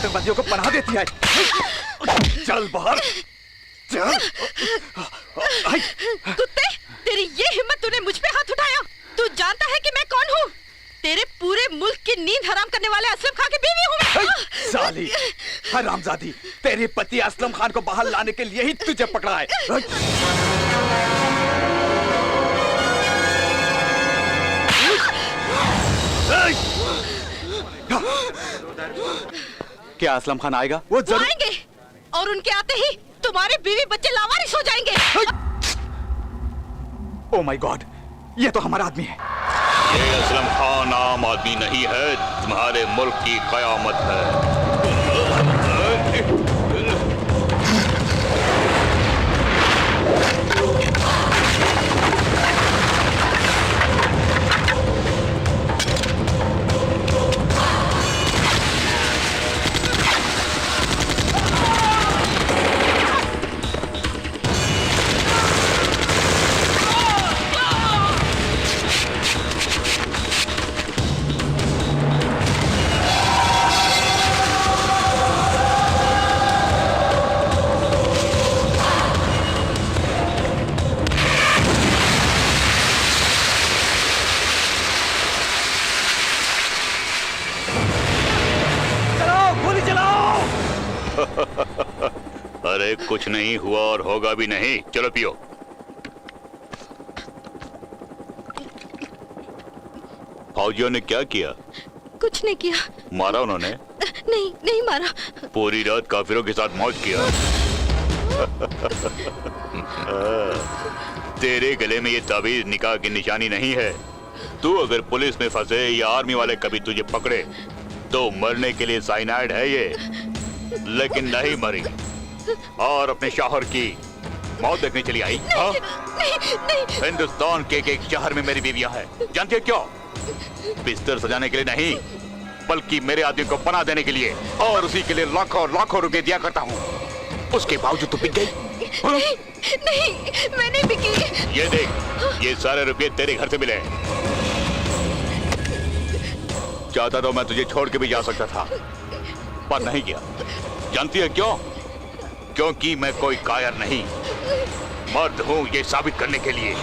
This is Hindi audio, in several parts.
आतंकवादियों को पनाह देती है। चल बाहर चल। कुत्ते, तेरी ये हिम्मत, तूने मुझ पे हाथ उठाया? तू जानता है कि मैं कौन हूँ? तेरे पूरे मुल्क की नींद हराम करने वाले असलम खान की बीवी हूँ मैं। साली हरामजादी, तेरे पति असलम खान को बाहर लाने के लिए ही तुझे पकड़ा है। क्या असलम खान आएगा? वो आएंगे और उनके आते ही तुम्हारे बीवी बच्चे लावारिस हो जाएंगे। ओह माय गॉड, ये तो हमारा आदमी है। ये असलम खान आम आदमी नहीं है, तुम्हारे मुल्क की कयामत है। अरे कुछ नहीं हुआ और होगा भी नहीं। चलो पियो। फौजियों ने क्या किया? कुछ नहीं किया। मारा उन्होंने? नहीं, नहीं मारा। पूरी रात काफिरों के साथ मौज किया। तेरे गले में ये ताबीज निकाह की निशानी नहीं है। तू अगर पुलिस में फंसे या आर्मी वाले कभी तुझे पकड़े तो मरने के लिए साइनाइड है ये, लेकिन नहीं मरी और अपने शौहर की मौत देखने चली आई। नहीं, नहीं, नहीं। हिंदुस्तान के एक शहर में मेरी बीवियां हैं। जानती है क्यों? बिस्तर सजाने के लिए नहीं, बल्कि मेरे आदमी को पनाह देने के लिए, और उसी के लिए लाखों लाखों रुपए दिया करता हूँ। उसके बावजूद तू बिक गई? नहीं, नहीं, मैं नहीं बिकी। ये देख, ये सारे रुपए तेरे घर से मिले। चाहता तो मैं तुझे छोड़ के भी जा सकता था, पर नहीं किया। जानती है क्यों? क्योंकि मैं कोई कायर नहीं, मर्द हूं ये साबित करने के लिए।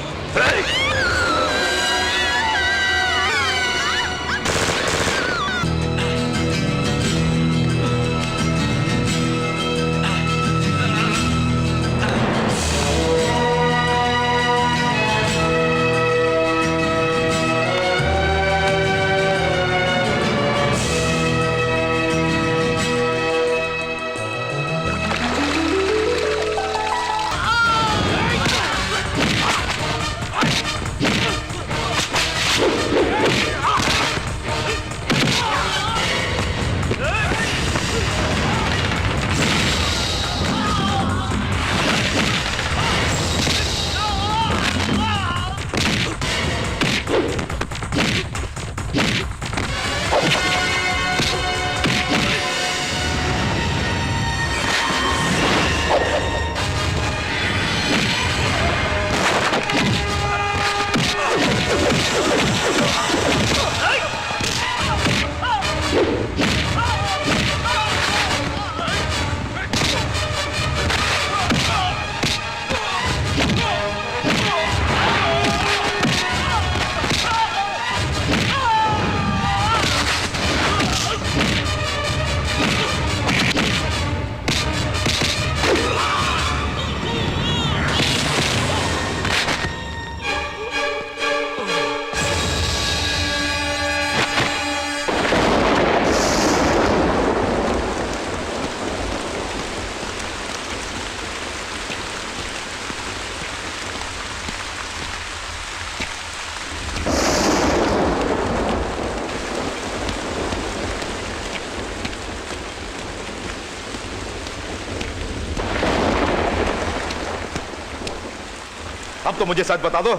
अब तो मुझे सच बता दो,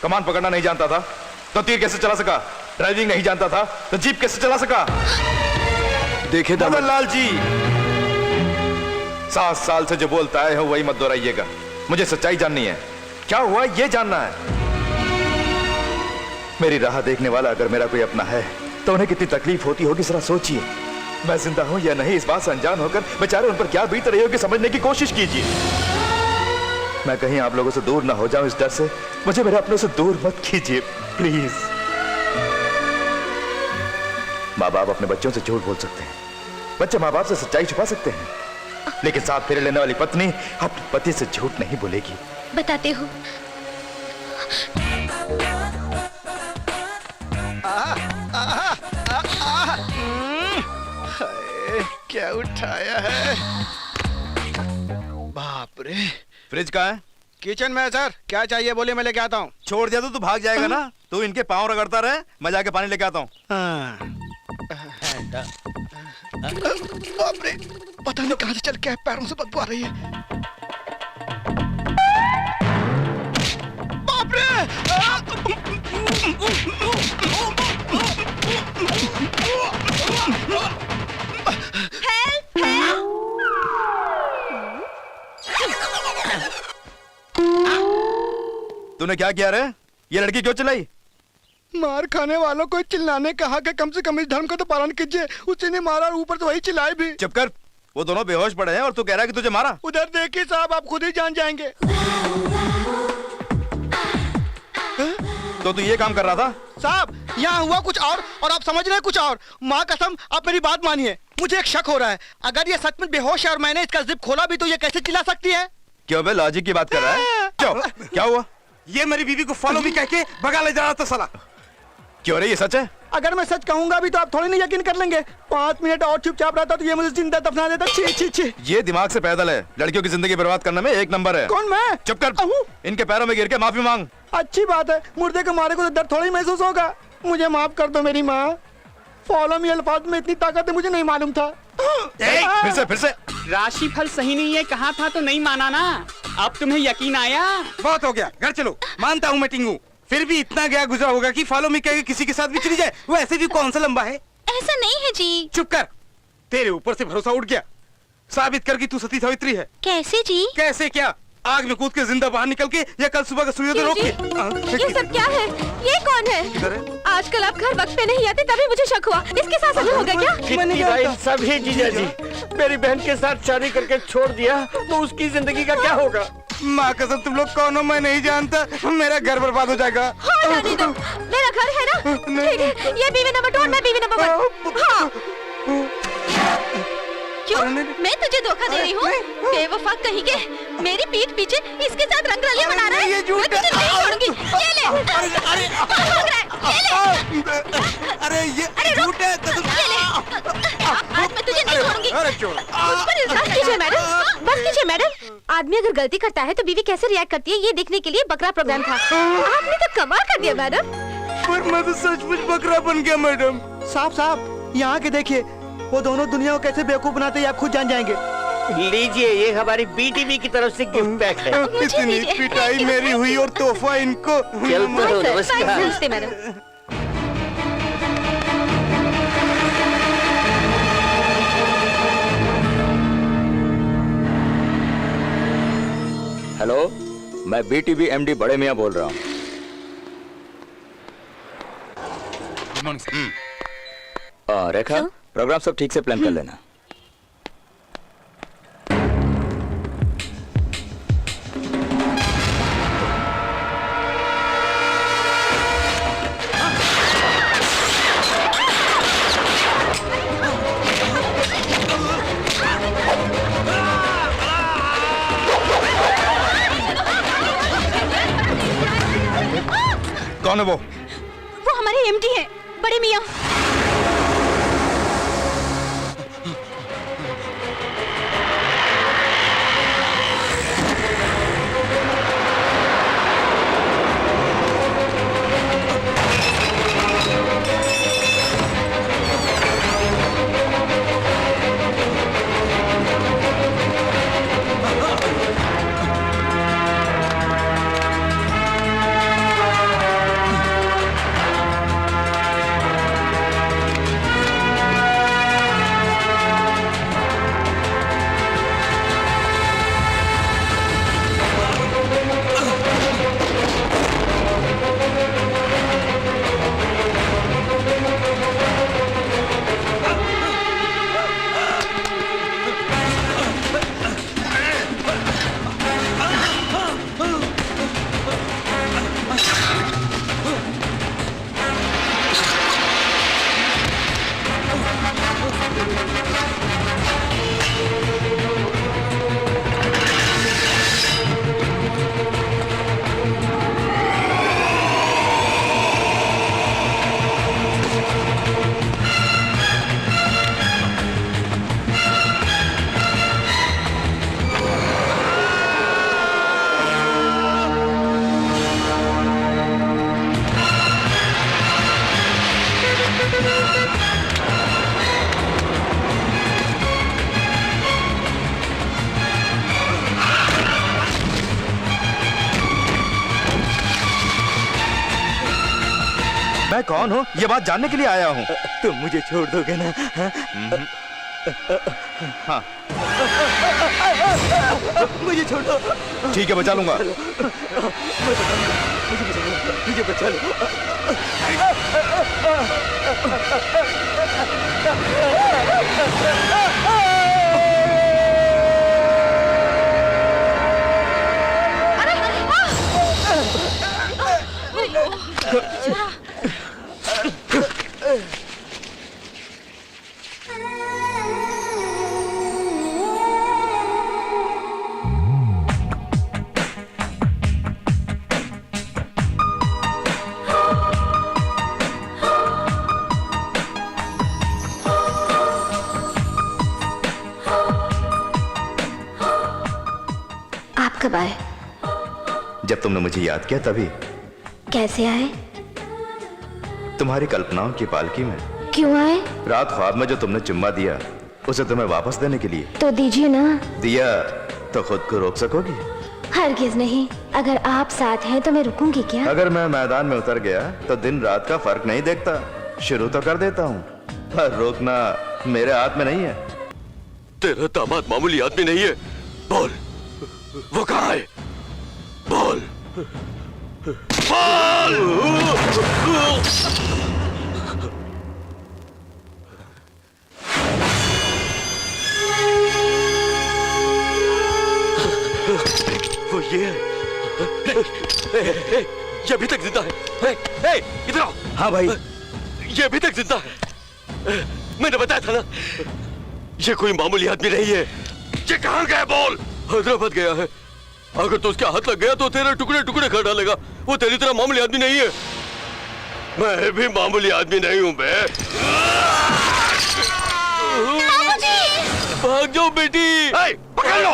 कमान पकड़ना नहीं जानता था तो तीर कैसे चला सका? ड्राइविंग नहीं जानता था तो जीप कैसे चला सका? देखे मदन लाल जी, 7 साल से जो बोलता है वही मत दोहराइएगा। मुझे सच्चाई जाननी है, क्या हुआ ये जानना है। मेरी राह देखने वाला अगर मेरा कोई अपना है तो उन्हें कितनी तकलीफ होती होगी, जरा सोचिए। मैं जिंदा हूं या नहीं इस बात से अनजान होकर बेचारे उन पर क्या बीत रही होगी समझने की कोशिश कीजिए। मैं कहीं आप लोगों से दूर ना हो जाऊं इस डर से मुझे मेरे अपनों से दूर मत कीजिए प्लीज। माँ बाप अपने बच्चों से झूठ बोल सकते हैं, बच्चे माँ बाप से सच्चाई छुपा सकते हैं, लेकिन साथ फेरे लेने वाली पत्नी अपने पति से झूठ नहीं बोलेगी। बताते हो। क्या उठाया है? बाप रे। फ्रिज कहाँ है? किचन में है सर। क्या चाहिए बोलिए, मैं लेके आता हूँ। छोड़ दिया तो तू भाग जाएगा ना। तू इनके पाँव रगड़ता रहे, मैं जाके पानी लेके आता हूँ। बाप रे, पता नहीं कहाँ से चल के पैरों से बदबू आ रही है। बाप रे! तूने क्या किया रे? ये लड़की क्यों चिल्लाई? मार खाने वालों को चिल्लाने कहा कि कम से कम इस धर्म का तो पालन कीजिए। उसी ने मारा और ऊपर तो वही चिल्लाए भी। चुप कर। वो दोनों बेहोश पड़े हैं और तू कह रहा है कि तुझे मारा। उधर देखिए साहब, आप खुद ही जान जाएंगे। तो तू ये काम कर रहा था? साहब यहाँ हुआ कुछ और आप समझ रहे हैं कुछ और। माँ कसम, आप मेरी बात मानिए, मुझे एक शक हो रहा है। अगर ये सच में बेहोश है और मैंने इसका जिप खोला भी तो ये कैसे चिल्ला सकती है? क्यों बे, लॉजिक की बात कर रहा है? क्यों, क्या हुआ? ये मेरी बीवी को फॉलो भी कह के भगा ले जा रहा था साला। क्यों रे, ये सच है? अगर मैं सच कहूंगा भी तो आप थोड़ी नहीं यकीन कर लेंगे। 5 मिनट और चुपचाप रहता तो ये मुझे जिंदा दफना देता। छी छी छी। ये दिमाग से पैदल है, लड़कियों की जिंदगी बर्बाद करने में एक नंबर है। कौन, मैं? चुप कर। इनके पैरों में गिर के माफी मांग। अच्छी बात है, मुर्दे को मारे को तो दर्द थोड़ी महसूस होगा। मुझे माफ कर दो मेरी माँ। फॉलो मी अल्फाज में इतनी ताकत है, मुझे नहीं मालूम था। फिर से राशिफल सही नहीं है कहा था तो नहीं माना ना। अब तुम्हें यकीन आया? बहुत हो गया, घर चलो। मानता हूँ मैं टिंगू, फिर भी इतना गया गुजरा होगा कि फॉलो मी कह के किसी के साथ भी चली जाए। वो ऐसे भी कौन सा लंबा है? ऐसा नहीं है जी। चुप कर, तेरे ऊपर से भरोसा उठ गया। साबित कर कि तू सती सावित्री है। कैसे जी? कैसे क्या? आग में कूद के जिंदा बाहर निकल के या कल सुबह का सूर्योदय रोक के? ये सब क्या है? ये कौन है? आजकल आप घर वक्त पे नहीं आते तभी मुझे शक हुआ। इसके साथ ऐसा हो गया क्या? सभी जीजा जी, मेरी बहन के साथ शादी करके छोड़ दिया तो उसकी जिंदगी का क्या होगा? माँ कसम, तुम लोग कौन हो मैं नहीं जानता। मेरा घर बर्बाद हो जाएगा। हाँ जाने दो, मेरा घर है ना। ठीक है, ये बीवी नंबर 2 और मैं बीवी नंबर 1। हाँ। क्यों? मैं तुझे धोखा दे रही हूँ? बेवफा कहीं के, मेरी पीठ पीछे इसके साथ रंगरलियां बना रहा है। मैं तुझे नहीं छोड़ूंगी। ये ले। अरे ये झूठ है। ये ले। आज मैं तुझे नहीं छोड़ूंगी। मुझ पर इल्जाम कीजिए मैडम, बस कीजिए मैडम। आदमी अगर गलती करता है तो बीवी कैसे रिएक्ट करती है ये देखने के लिए बकरा प्रोग्राम था। आपने तो कमाल कर दिया मैडम। पर मैं तो सचमुच बकरा बन गया मैडम। साहब यहाँ के देखिए, वो दोनों दुनिया को कैसे बेवकूफ बनाते हैं आप खुद जान जाएंगे। लीजिए, ये हमारी बीटीवी की तरफ से गिफ्ट पैक है। इतनी पिटाई मेरी हुई और तोहफा इनको। नमस्ते मैडम। हेलो, मैं बीटीवी एमडी बड़े मियां बोल रहा हूँ। रेखा, प्रोग्राम सब ठीक से प्लान कर लेना। कौन है वो? हमारे एमडी हैं, बड़े मियाँ। मैं कौन हूँ ये बात जानने के लिए आया हूँ। तुम मुझे छोड़ दोगे ना? हाँ मुझे छोड़ दो। ठीक है, बचा लूंगा। मुझे बचा लो। आप कब आए? जब तुमने मुझे याद किया तभी। कैसे आए? तुम्हारी कल्पनाओं की पालकी में। क्यों आए? रात ख्वाब में जो तुमने चुम्मा दिया उसे तुम्हें वापस देने के लिए। तो दीजिए ना। दिया तो खुद को रोक सकोगी? हरगिज नहीं। अगर आप साथ हैं तो मैं रुकूंगी क्या? अगर मैं मैदान में उतर गया तो दिन रात का फर्क नहीं देखता, शुरू तो कर देता हूँ, पर रोकना मेरे हाथ में नहीं है। तेरा दामाद मामूली आदमी नहीं है। बोल, वो कहाँ है? बोल, बोल! वो ये है। ये अभी तक जिंदा है। इधर आओ। हाँ भाई। ये अभी तक जिंदा है। मैंने बताया था ना, ये कोई मामूली आदमी नहीं है। ये कहाँ गया? बोल। हैदराबाद गया है। अगर तो उसके हाथ लग गया तो तेरे टुकड़े टुकड़े कर डालेगा। वो तेरी तरह मामूली आदमी नहीं है। मैं भी मामूली आदमी नहीं हूँ बे। भाग जाओ बेटी। पकड़ लो।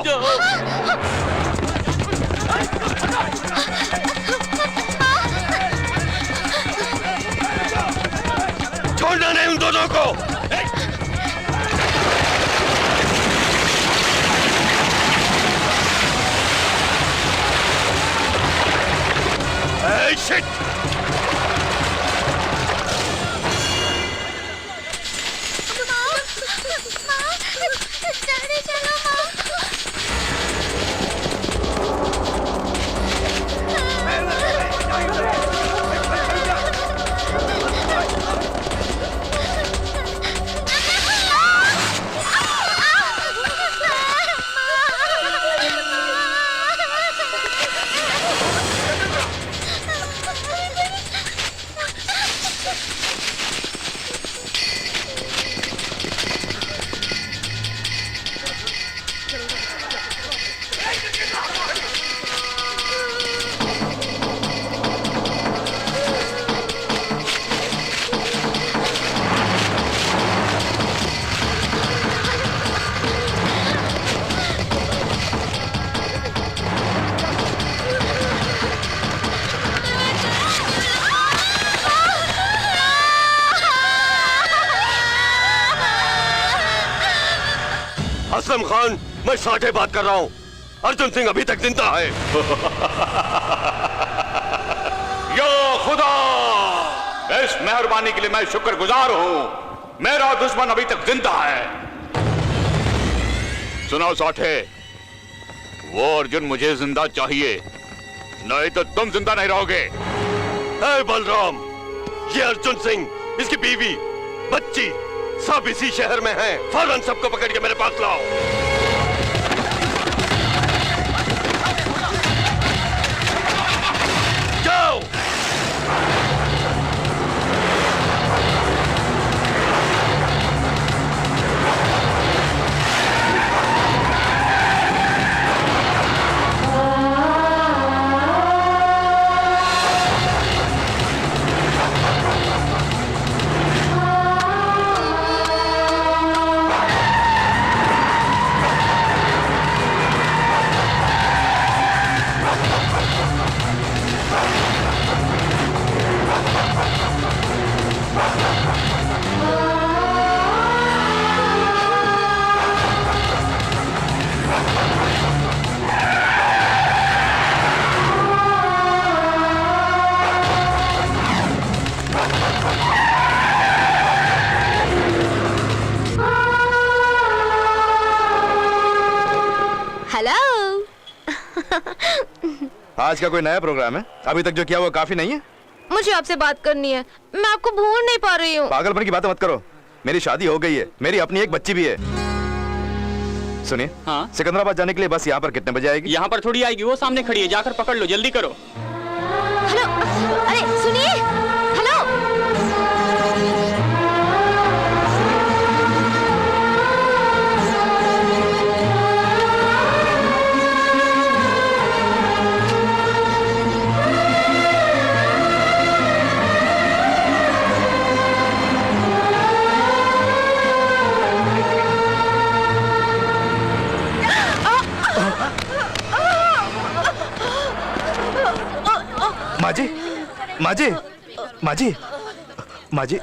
छोड़ना नहीं उन दोनों को। Hey, shit! असलम खान, मैं साठे बात कर रहा हूँ। अर्जुन सिंह अभी तक जिंदा है। या खुदा, इस मेहरबानी के लिए मैं शुक्रगुजार हूँ। मेरा दुश्मन अभी तक जिंदा है। सुनो साठे, वो अर्जुन मुझे जिंदा चाहिए, नहीं तो तुम जिंदा नहीं रहोगे। बलराम, ये अर्जुन सिंह, इसकी बीवी, बच्ची सब इसी शहर में हैं। फौरन सबको पकड़ के मेरे पास लाओ। जाओ। आज का कोई नया प्रोग्राम है? अभी तक जो किया वो काफी नहीं है? मुझे आपसे बात करनी है, मैं आपको भूल नहीं पा रही हूँ। पागलपन की बातें मत करो, मेरी शादी हो गई है, मेरी अपनी एक बच्ची भी है। सुनिए, हाँ? सिकंदराबाद जाने के लिए बस यहाँ पर कितने बजे आएगी? यहाँ पर थोड़ी आएगी, वो सामने खड़ी है, जाकर पकड़ लो, जल्दी करो। हेलो, अरे सुनिए, हेलो। माजी, माजी, माजी, माजी।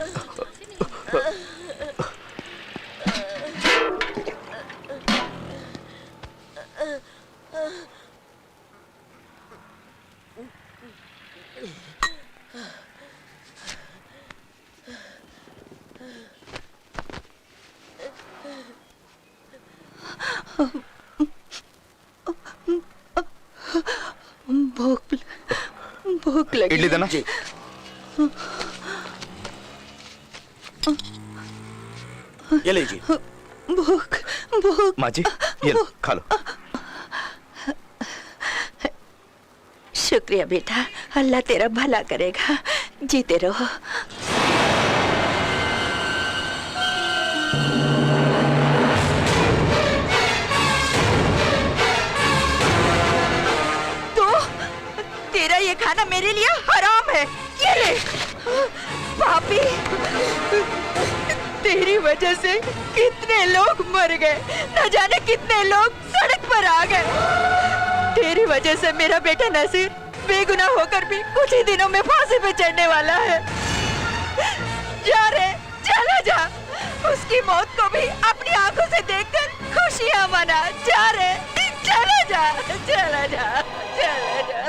भूख लगी। इडली देना। ये लीजिए। भूख भूख। माजी, ये लो, खा लो। शुक्रिया बेटा, अल्लाह तेरा भला करेगा, जीते रहो। तेरा ये खाना मेरे लिए हराम है। ये ले पापी, तेरी वजह से कितने लोग मर गए, न जाने कितने लोग सड़क पर आ गए। तेरी वजह से मेरा बेटा नसीर बेगुनाह होकर भी कुछ ही दिनों में फांसी पे चढ़ने वाला है। जा रे, चला जा, उसकी मौत को भी अपनी आंखों से देखकर खुशियां मना। जा रे, चला जा, चला जा, चला जा।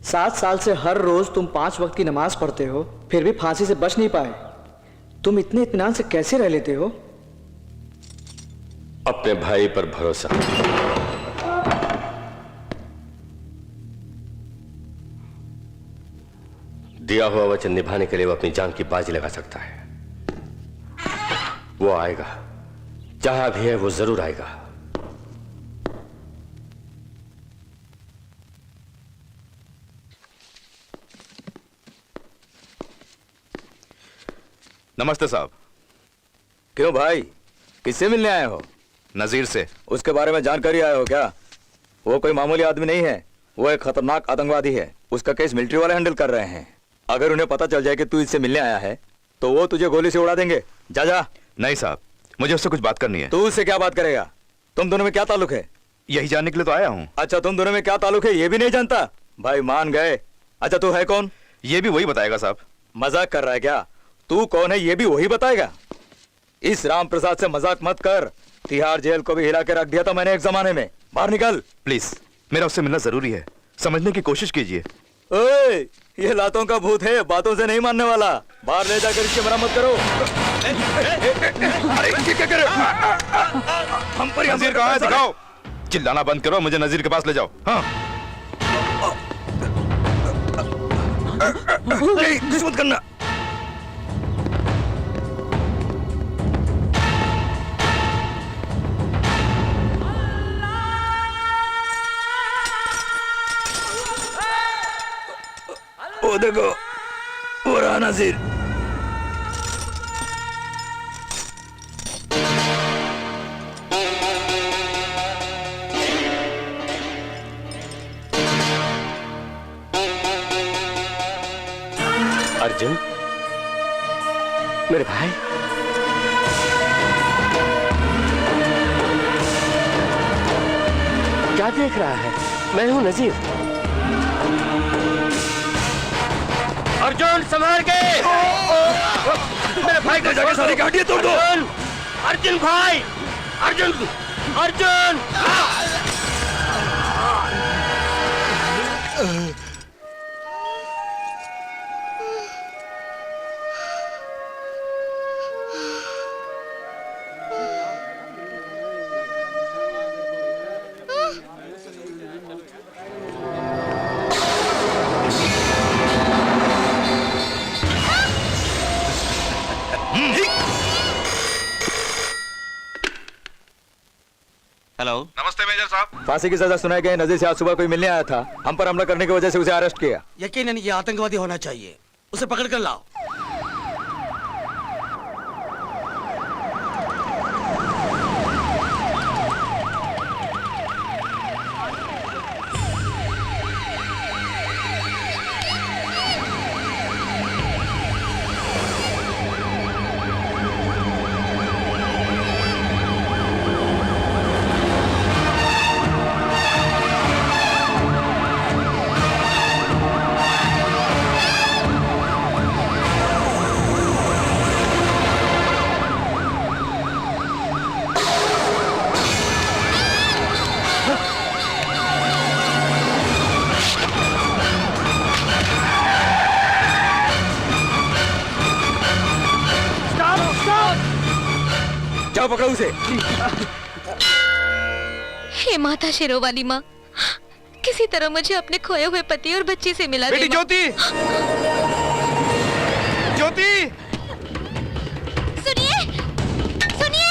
7 साल से हर रोज तुम 5 वक्त की नमाज पढ़ते हो, फिर भी फांसी से बच नहीं पाए। तुम इतने इत्मीनान से कैसे रह लेते हो? अपने भाई पर भरोसा। दिया हुआ वचन निभाने के लिए वो अपनी जान की बाजी लगा सकता है। वो आएगा, जहां भी है वो जरूर आएगा। नमस्ते साहब। क्यों भाई, किससे मिलने आए हो? नजीर से। उसके बारे में जानकारी आए हो क्या? वो कोई मामूली आदमी नहीं है, वो एक खतरनाक आतंकवादी है। उसका केस मिलिट्री वाले हैंडल कर रहे हैं। अगर उन्हें पता चल जाए कि तू इससे मिलने आया है तो वो तुझे गोली से उड़ा देंगे। जा जा। नहीं साहब, मुझे उससे कुछ बात करनी है। तू उससे क्या बात करेगा? तुम दोनों में क्या ताल्लुक है? यही जानने के लिए तो आया हूँ। अच्छा, तुम दोनों में क्या ताल्लुक है ये भी नहीं जानता? भाई मान गए। अच्छा, तू है कौन? ये भी वही बताएगा साहब। मजाक कर रहा है क्या? तू कौन है ये भी वही बताएगा? इस राम प्रसाद से मजाक मत कर। तिहाड़ जेल को भी हिला के रख दिया था मैंने एक जमाने में। बाहर निकल प्लीज, मेरा उससे मिलना जरूरी है, समझने की कोशिश कीजिए। ओए, ये लातों का भूत है, बातों से नहीं मानने वाला। बाहर ले जाकर इसकी मरम्मत करो। अरे ये क्या कर रहे हो? हम पर नजीर कहाँ है? दिखाओ। चिल्लाना बंद करो, मुझे नजीर के पास ले जाओ। हाँ। कुछ मत करना। वो देखो, वो रहा नजीर। अर्जुन, मेरे भाई, क्या देख रहा है? मैं हूं नजीर। अर्जुन, संभाल के! मेरे भाई को जाके सारी गाड़ियां तोड़ दो। अर्जुन भाई, अर्जुन, अर्जुन! हेलो। नमस्ते मेजर साहब। फांसी की सजा सुनाए गए नजीर से आज सुबह कोई मिलने आया था। हम पर हमला करने की वजह से उसे अरेस्ट किया। यकीनन ये आतंकवादी होना चाहिए। उसे पकड़ कर लाओ। जाओ पकड़ो उसे। हे माता शेरोवाली माँ, किसी तरह मुझे अपने खोए हुए पति और बच्चे से मिला दे बेटी माँ। ज्योति, ज्योति। सुनिए, सुनिए।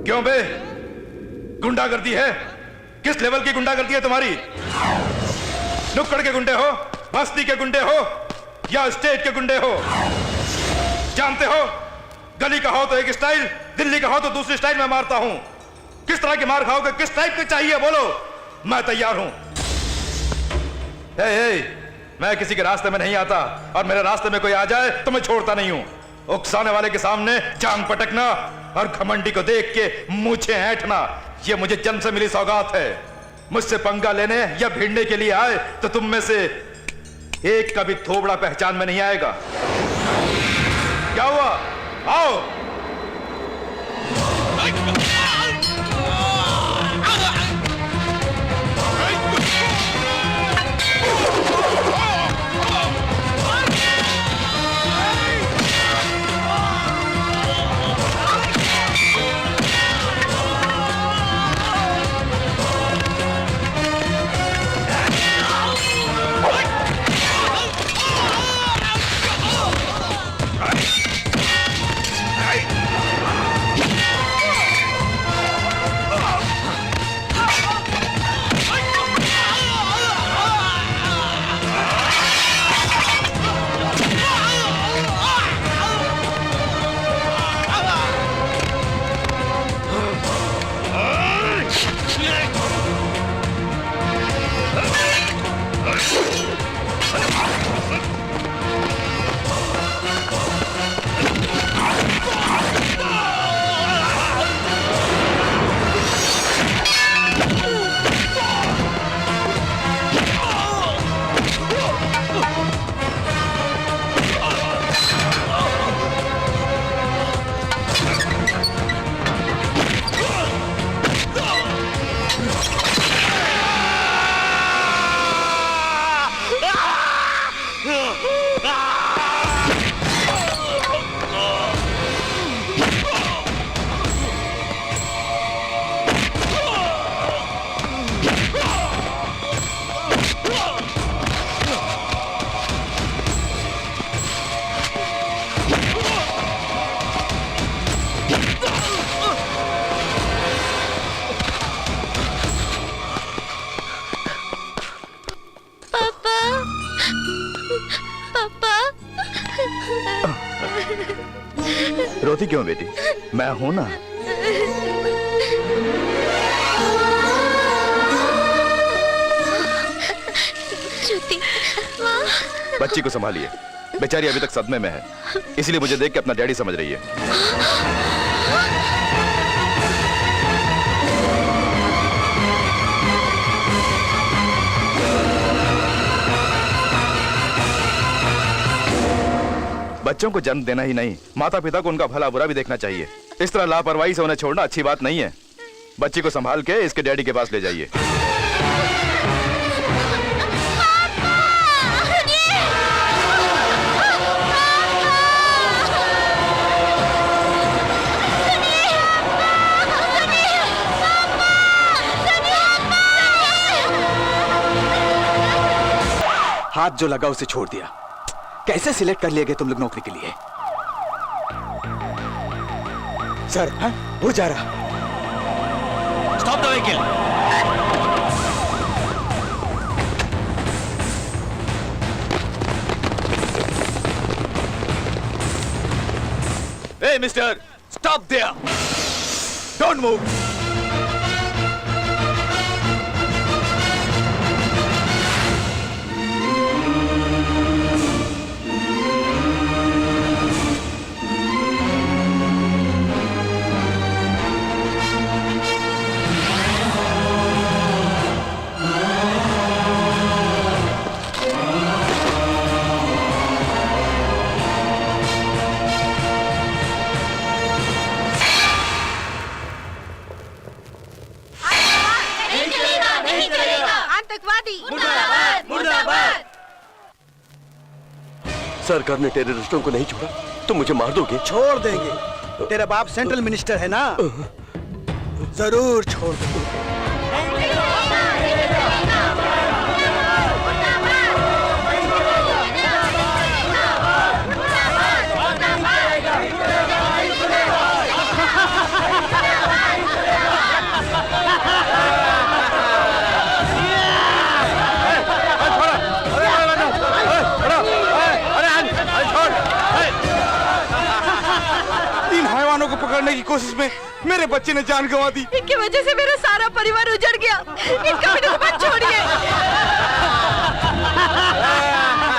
क्यों बे? गुंडागर्दी है? किस लेवल की गुंडागर्दी है तुम्हारी? नुक्कड़ के गुंडे हो, बस्ती के गुंडे हो, या स्टेट के गुंडे हो? जानते हो, गली का हो तो एक स्टाइल, दिल्ली का हो तो दूसरी स्टाइल में मारता हूं। किस तरह की मार खाओगे, किस टाइप के चाहिए बोलो, मैं तैयार हूं। मैं किसी के रास्ते में नहीं आता, और मेरे रास्ते में कोई आ जाए तो मैं छोड़ता नहीं हूं। उकसाने वाले के सामने जांग पटकना और घमंडी को देख के मुझे ऐंठना, ये मुझे जन्म से मिली सौगात है। मुझसे पंगा लेने या भिड़ने के लिए आए तो तुम में से एक का भी थोबड़ा पहचान में नहीं आएगा। क्या हुआ? आओ। रोती क्यों बेटी? मैं हूं ना। बच्ची को संभालिए, बेचारी अभी तक सदमे में है, इसलिए मुझे देख के अपना डैडी समझ रही है। बच्चों को जन्म देना ही नहीं, माता पिता को उनका भला बुरा भी देखना चाहिए। इस तरह लापरवाही से उन्हें छोड़ना अच्छी बात नहीं है। बच्ची को संभाल के इसके डैडी के पास ले जाइए। हाथ जो लगा उसे छोड़ दिया। कैसे सिलेक्ट कर लिए गए तुम लोग नौकरी के लिए? सर, वो जा रहा। Stop the vehicle. Hey, mister, stop there. Don't move. सरकार ने टेररिस्टों को नहीं छोड़ा तो मुझे मार दोगे? छोड़ देंगे। तेरा बाप सेंट्रल मिनिस्टर है ना, जरूर छोड़ देंगे। की कोशिश में मेरे बच्चे ने जान गंवा दी। इनकी वजह से मेरा सारा परिवार उजड़ गया। इनका मेरे को मत छोड़िए।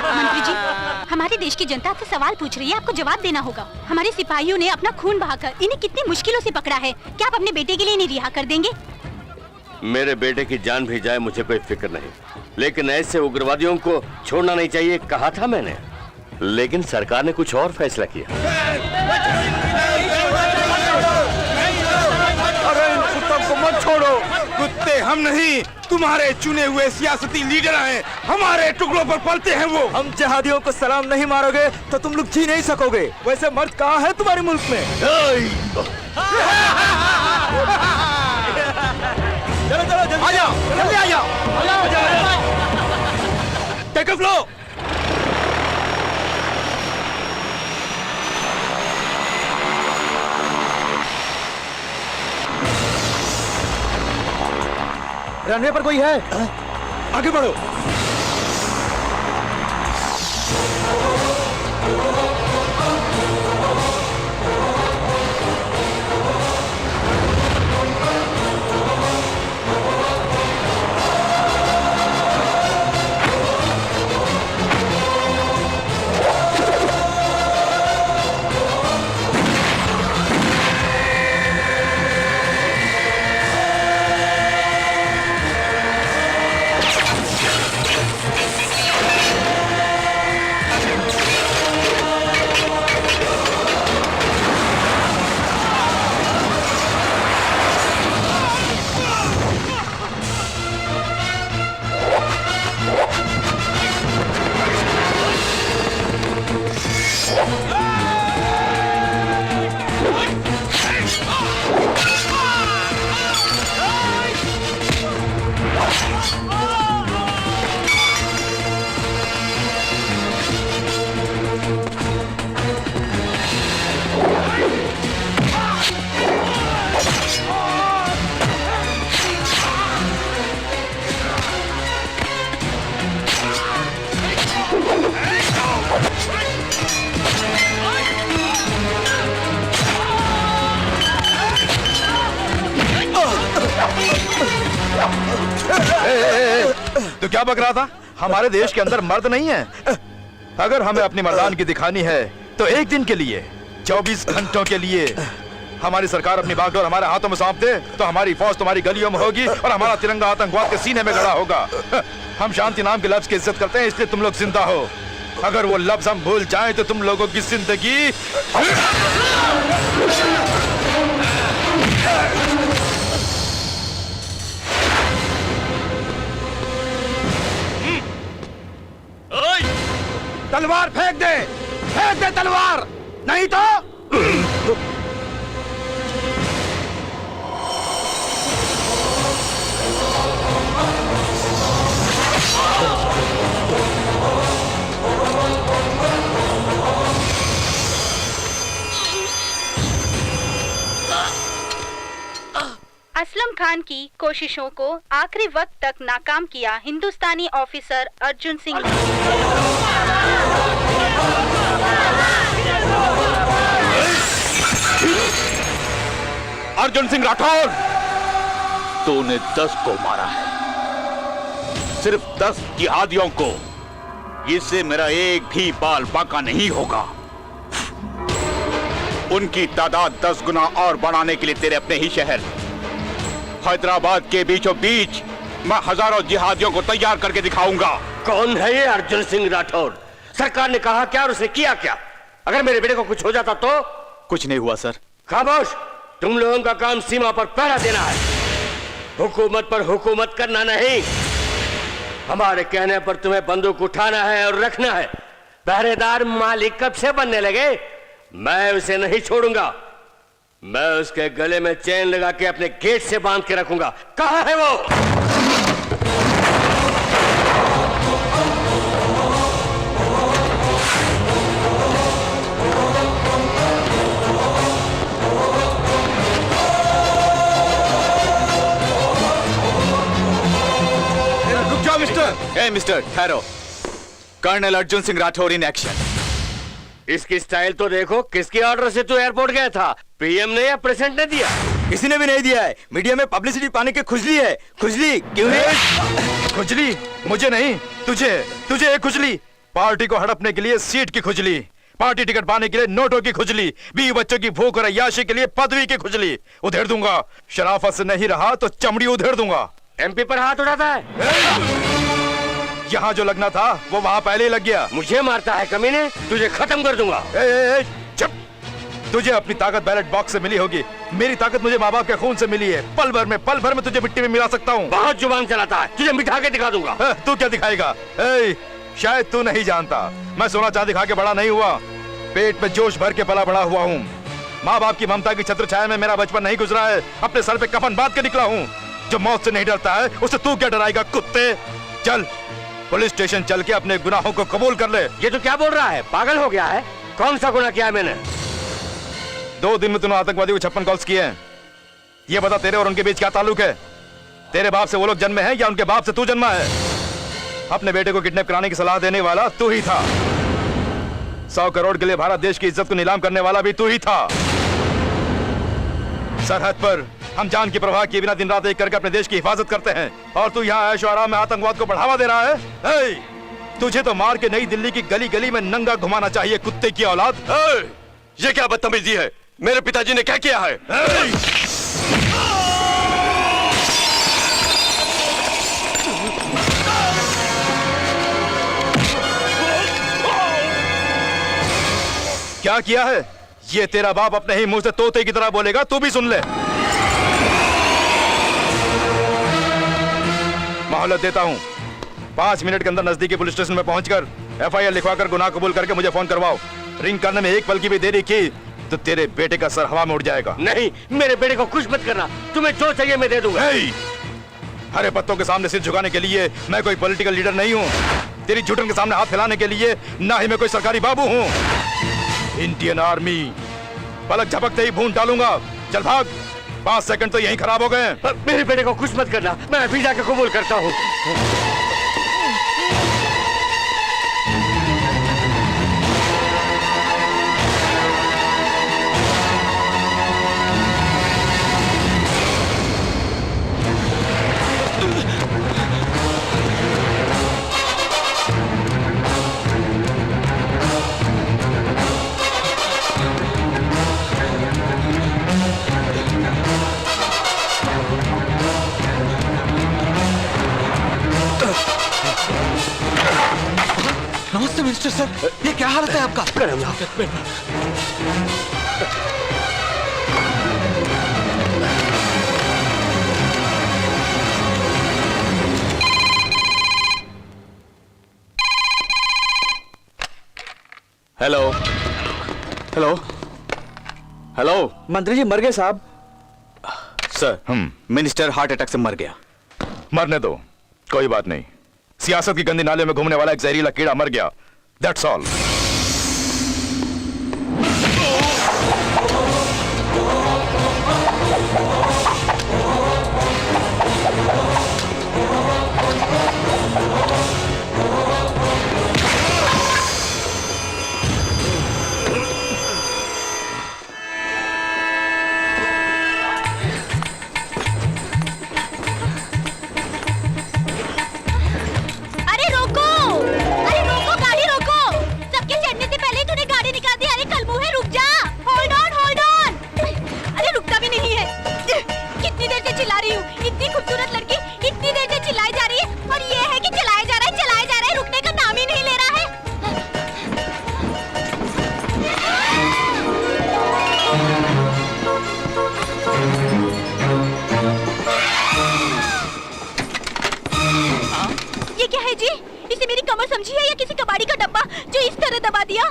मंत्री जी, हमारे देश की जनता आपसे सवाल पूछ रही है, आपको जवाब देना होगा। हमारे सिपाहियों ने अपना खून बहाकर इन्हें कितनी मुश्किलों से पकड़ा है, क्या आप अपने बेटे के लिए इन्हें रिहा कर देंगे? मेरे बेटे की जान भी जाए मुझे कोई फिक्र नहीं, लेकिन ऐसे उग्रवादियों को छोड़ना नहीं चाहिए, कहा था मैंने। लेकिन सरकार ने कुछ और फैसला किया। अरे इन कुत्तों को मत छोड़ो। कुत्ते हम नहीं, तुम्हारे चुने हुए सियासती लीडर हैं। हमारे टुकड़ों पर पलते हैं वो। हम जिहादियों को सलाम नहीं मारोगे तो तुम लोग जी नहीं सकोगे। वैसे मर्द कहाँ है तुम्हारे मुल्क में? चलो चलो जल्दी आ जाओ, जल्दी आ जाओ। Take of low. रनवे पर कोई है? आगे बढ़ो। तो क्या बक रहा था? हमारे देश के अंदर मर्द नहीं है। अगर हमें अपनी मर्दानगी दिखानी है तो एक दिन के लिए, 24 घंटों के लिए हमारी सरकार अपनी बागडोर हमारे हाथों में सौंप दे तो हमारी फौज तुम्हारी गलियों में होगी और हमारा तिरंगा आतंकवाद के सीने में गड़ा होगा। हम शांति नाम के लफ्ज की इज्जत करते हैं, इसलिए तुम लोग जिंदा हो। अगर वो लफ्ज हम भूल जाएं तो तुम लोगों की जिंदगी तलवार फेंक दे तलवार, नहीं तो असलम खान की कोशिशों को आखिरी वक्त तक नाकाम किया हिंदुस्तानी ऑफिसर अर्जुन सिंह। अर्जुन सिंह राठौर, तूने 10 को मारा है, सिर्फ 10 जिहादियों को। इससे मेरा एक भी बाल बाका नहीं होगा। उनकी तादाद 10 गुना और बढ़ाने के लिए तेरे अपने ही शहर हैदराबाद के बीचों बीच मैं हजारों जिहादियों को तैयार करके दिखाऊंगा। कौन है ये अर्जुन सिंह राठौर? सरकार ने कहा क्या और उसने किया क्या? अगर मेरे बेटे को कुछ हो जाता तो? कुछ नहीं हुआ सर। खामोश, तुम लोगों का काम सीमा पर पहरा देना है, हुकूमत पर हुकूमत करना नहीं। हमारे कहने पर तुम्हें बंदूक उठाना है और रखना है। पहरेदार मालिक कब से बनने लगे? मैं उसे नहीं छोड़ूंगा। मैं उसके गले में चेन लगा के अपने गेट से बांध के रखूंगा। कहाँ है वो? रुक जाओ मिस्टर। ए मिस्टर, ठहरो। Colonel Arjun Singh Rathore in action. इसकी स्टाइल तो देखो, किसके ऑर्डर से तू एयरपोर्ट गया था? पीएम ने या प्रेसिडेंट ने दिया? किसी ने भी नहीं दिया है। मीडिया में पब्लिसिटी पाने की खुजली है। खुजली क्यों है? खुजली मुझे नहीं, तुझे तुझे एक खुजली। पार्टी को हड़पने के लिए सीट की खुजली, पार्टी टिकट पाने के लिए नोटों की खुजली, बीवी बच्चों की भूख और अय्याशी के लिए पदवी की खुजली। उधेड़ दूंगा। शराफत से नहीं रहा तो चमड़ी उधेड़ दूंगा। एमपी पर हाथ उठाता है। यहाँ जो लगना था वो वहाँ पहले ही लग गया। मुझे मारता है कमीने, तुझे खत्म कर दूंगा। चुप। तुझे अपनी ताकत बैलेट बॉक्स से मिली होगी, मेरी ताकत मुझे माँ बाप के खून से मिली है। पल भर में तुझे मिट्टी में मिला सकता हूँ। बहुत जुबान चलाता है, तुझे मिठा के दिखा दूंगा। तू क्या दिखाएगा? शायद तू नहीं जानता, मैं सोना चांदी खा के बड़ा नहीं हुआ, पेट में जोश भर के पला बड़ा हुआ हूँ। माँ बाप की ममता की छत्र छाया में मेरा बचपन नहीं गुजरा है। अपने सर पे कफन बांध के निकला हूँ। जो मौत से नहीं डरता है उससे तू क्या डराएगा कुत्ते? चल पुलिस स्टेशन चल के अपने गुनाहों को कबूल कर ले। ये तो क्या बोल रहा है? पागल हो गया है? कौन सा गुनाह किया है मैंने? 2 दिन में तूने आतंकवादी को 56 कॉल्स किए हैं। ये बता तेरे और उनके बीच क्या ताल्लुक है? तेरे बाप से वो लोग जन्मे हैं या उनके बाप से तू जन्मा है? अपने बेटे को किडनैप कराने की सलाह देने वाला तू ही था। 100 करोड़ के लिए भारत देश की इज्जत को नीलाम करने वाला भी तू ही था। सरहद पर हम जान की परवाह किए बिना दिन रात एक करके अपने देश की हिफाजत करते हैं, और तू यहाँ ऐश आराम में आतंकवाद को बढ़ावा दे रहा है। तुझे तो मार के नई दिल्ली की गली गली में नंगा घुमाना चाहिए, कुत्ते की औलाद। ये क्या बदतमीजी है? मेरे पिताजी ने क्या किया है? क्या किया है? ये तेरा बाप अपने ही मुंह से तोते की तरह बोलेगा, तू भी सुन ले। मोहलत देता हूं, 5 मिनट के अंदर नजदीकी पुलिस स्टेशन में पहुंचकर FIR लिखवाकर गुनाह कबूल करके मुझे फोन करवाओ। रिंग करने में एक पल की भी देरी की तो तेरे बेटे का सर हवा में उड़ जाएगा। नहीं, मेरे बेटे को खुश मत करना। तुम्हें जो चाहिए मैं दे दूंगा। हरे पत्तों के सामने सिर झुकाने के लिए मैं कोई पॉलिटिकल लीडर नहीं हूँ। तेरी झुटन के सामने हाथ फैलाने के लिए ना ही मैं कोई सरकारी बाबू हूँ। इंडियन आर्मी, पलक झपकते ही भून डालूंगा। चल भाग, 5 सेकंड तो यहीं खराब हो गए। मेरे बेटे को खुश मत करना, मैं अभी जाकर कबूल करता हूँ। नमस्ते मिनिस्टर सर, ये क्या हालत है आपका? Hello hello hello. मंत्री जी मर गए साहब। सर, मिनिस्टर हार्ट अटैक से मर गया। मरने दो, कोई बात नहीं। सियासत की गंदी नाले में घूमने वाला एक जहरीला कीड़ा मर गया, दैट्स ऑल। समझी है या किसी कबाड़ी का डब्बा जो इस तरह दबा दिया?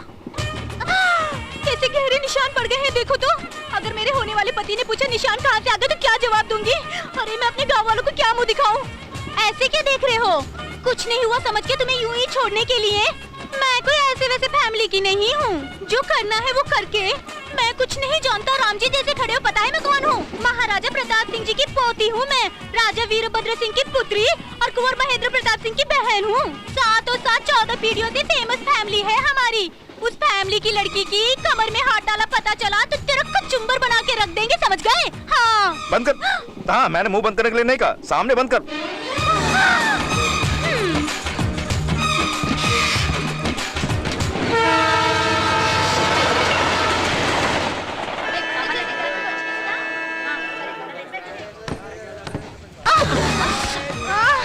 कैसे गहरे निशान पड़ गए हैं देखो तो। अगर मेरे होने वाले पति ने पूछा निशान कहाँ से आ गए तो क्या जवाब दूंगी? अरे मैं अपने गाँव वालों को क्या मुंह दिखाऊं? ऐसे क्या देख रहे हो? कुछ नहीं हुआ समझ के तुम्हें यूं ही छोड़ने के लिए? मैं कोई ऐसे वैसे फैमिली की नहीं हूँ, जो करना है वो करके। मैं कुछ नहीं जानता, राम जी जैसे खड़े हो, पता है मैं कौन हूँ? महाराजा प्रताप सिंह जी की पोती हूँ मैं, राजा वीरभद्र सिंह की पुत्री और कुंवर महेंद्र प्रताप सिंह की बहन हूँ। 7 और 7 14 पीढ़ियों से फेमस फैमिली है हमारी। उस फैमिली की लड़की की कमर में हाथ डाला पता चला तो तेरा कचुम्बर बना के रख देंगे, समझ गए? हाँ। बंद कर। हाँ, मैंने मुंह बंद करने के लिए नहीं कहा, सामने बंद कर।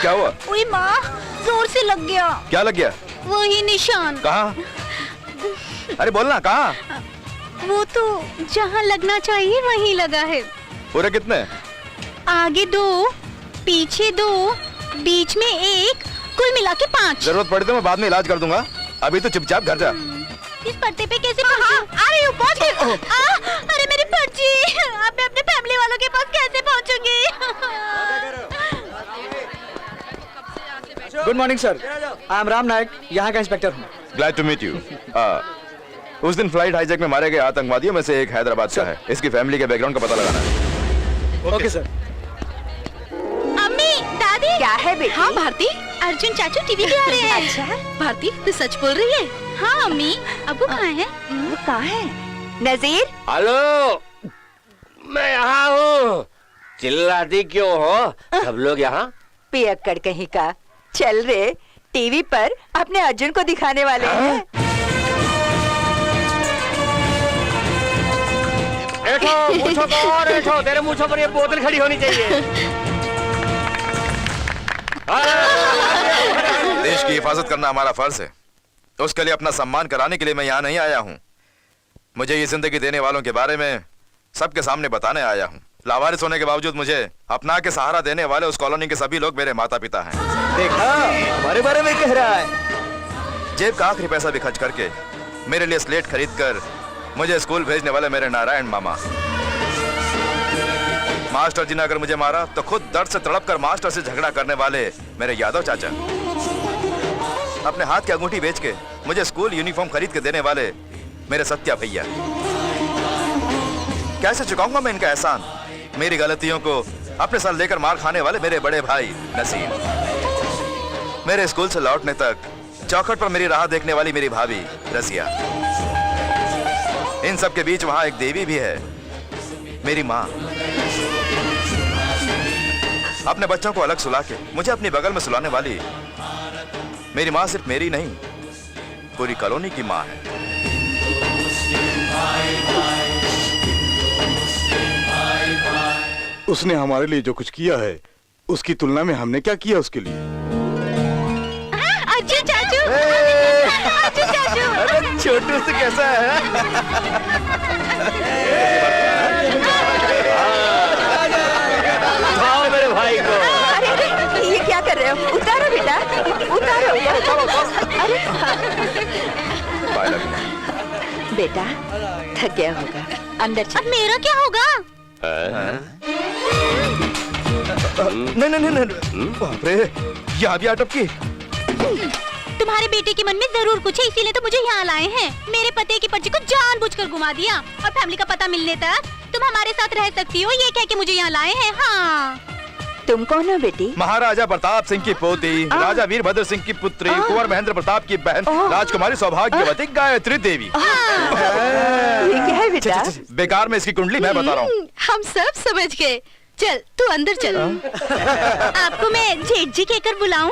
क्या हुआ? ओए माँ, जोर से लग गया। क्या लग गया? वही निशान। कहाँ? अरे बोलना, कहाँ? वो तो जहाँ लगना चाहिए वहीं लगा है। पूरे कितने? आगे 2, पीछे 2, बीच में 1, कुल मिला के 5। जरूरत पड़ी तो मैं बाद में इलाज कर दूंगा, अभी तो चुपचाप घर जा। इस पर्दे पे कैसे पहुंचूं? आ रही हूँ, पहुंच गई। अरे मेरी पर्ची, अब मैं अपने फैमिली वालों के पास कैसे पहुंचूंगी? Good morning sir, I am Ram Nayak, यहाँ का इंस्पेक्टर हूँ। Glad to meet you. उस दिन फ्लाइट हाईजैक में मारे गए आतंकवादियों में से एक हैदराबाद का है। इसकी फैमिली के बैकग्राउंड का पता लगाना है। Okay sir. अम्मी, दादी। क्या है बेटी? हाँ भारती, अर्जुन चाचू टीवी पे आ रहे हैं। अच्छा। भारती, तू सच बोल रही है? हाँ अम्मी, अबू कहाँ है? वो कहाँ है? नजीर। हेलो, मैं यहाँ हूँ। चिल्लाती क्यों हो? सब लोग यहाँ? पियक्कड़ कहीं का। चल रे, टीवी पर अपने अर्जुन को दिखाने वाले हैं। बैठो, मूंछों को और बैठो, तेरे मूंछों पर ये बोतल खड़ी होनी चाहिए। देश की हिफाजत करना हमारा फर्ज है, उसके लिए अपना सम्मान कराने के लिए मैं यहाँ नहीं आया हूँ। मुझे ये जिंदगी देने वालों के बारे में सबके सामने बताने आया हूँ। लावारिस होने के बावजूद मुझे अपना के सहारा देने वाले उस कॉलोनी के सभी लोग मेरे माता पिता हैं। देखा, हमारे बारे में कह रहा है। जेब का आखिरी पैसा भी खर्च करके मेरे लिए स्लेट खरीद कर मुझे स्कूल भेजने वाले मेरे नारायण मामा। मास्टर जी ने अगर मुझे मारा तो खुद दर्द से तड़प कर मास्टर से झगड़ा करने वाले मेरे यादव चाचा। अपने हाथ की अंगूठी बेच के मुझे स्कूल यूनिफॉर्म खरीद के देने वाले मेरे सत्या भैया। कैसे चुकाऊंगा मैं इनका एहसान? मेरी गलतियों को अपने साथ लेकर मार खाने वाले मेरे बड़े भाई नसीम। मेरे स्कूल से लौटने तक चौखट पर मेरी राह देखने वाली मेरी भाभी रसिया। इन सब के बीच वहां एक देवी भी है, मेरी माँ। अपने बच्चों को अलग सुला के मुझे अपनी बगल में सुलाने वाली मेरी माँ सिर्फ मेरी नहीं, पूरी कॉलोनी की माँ है। उसने हमारे लिए जो कुछ किया है उसकी तुलना में हमने क्या किया उसके लिए? अर्जुन चाचू, अर्जुन चाचू। अरे छोटू से कैसा है? उठाओ मेरे भाई को। अरे ये क्या कर रहे हो? उतारो बेटा, उतारो। अरे बेटा, थक गया होगा, अंदर चल। अब मेरा क्या होगा? नहीं, बाप रे, यहाँ भी अटक की। तुम्हारे बेटे के मन में जरूर कुछ है, इसीलिए तो मुझे यहाँ लाए हैं। मेरे पति की पर्ची को जानबूझकर घुमा दिया और फैमिली का पता मिलने तक तुम हमारे साथ रह सकती हो, ये कह के मुझे यहाँ लाए हैं। हाँ। तुम कौन हो बेटी? महाराजा प्रताप सिंह की पोती, राजा वीरभद्र सिंह की पुत्री, कुंवर महेंद्र प्रताप की बहन, राजकुमारी सौभाग्यवती गायत्री देवी। ये क्या है बेटा? बेकार में इसकी कुंडली मैं बता रहा हूँ। हम सब समझ गए। चल तू अंदर चल। आपको मैं जेठ जी कहकर बुलाऊं?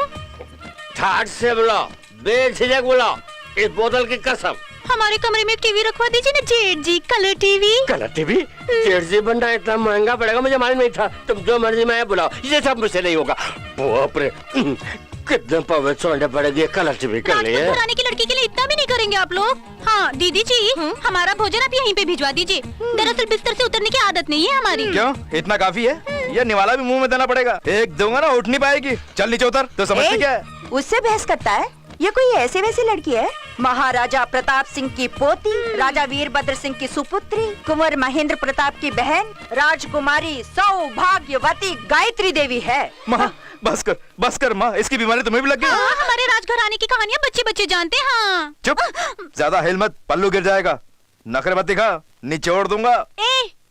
ठाट से बुलाओ, बेझिझक बुलाओ, इस बोतल की कसम। हमारे कमरे में एक टीवी रखवा दीजिए ना जेठ जी, कलर टीवी। Colour TV? जेठ जी बनना इतना महंगा पड़ेगा, मुझे मालूम नहीं था। तुम जो मर्जी में बुलाओ, ये सब मुझसे नहीं होगा। बाप रे, कितने पवित्र सोने पड़ेगी कलर टीवी के लिए। घराने की लड़की के लिए इतना भी नहीं करेंगे आप लोग? हाँ दीदी जी, हमारा भोजन आप यहीं पे भिजवा दीजिए। दरअसल बिस्तर से उतरने की आदत नहीं है हमारी। क्यों? इतना काफी है? ये निवाला भी मुंह में देना पड़ेगा। एक दूंगा ना उठ नहीं पाएगी। चल नीचे उतर। तो समझती क्या है? उससे बहस करता है? ये कोई ऐसे वैसी लड़की है? महाराजा प्रताप सिंह की पोती, राजा वीरभद्र सिंह की सुपुत्री, कुंवर महेंद्र प्रताप की बहन, राजकुमारी सौभाग्यवती गायत्री देवी है। माँ बस कर माँ, इसकी बीमारी तुम्हें भी लग गई। हमारे राजघराने की कहानियाँ बच्चे बच्चे जानते हैं। हाँ। चुप, ज्यादा हिल मत, पल्लू गिर जाएगा। नखरे मत दिखा, निचोड़ दूंगा।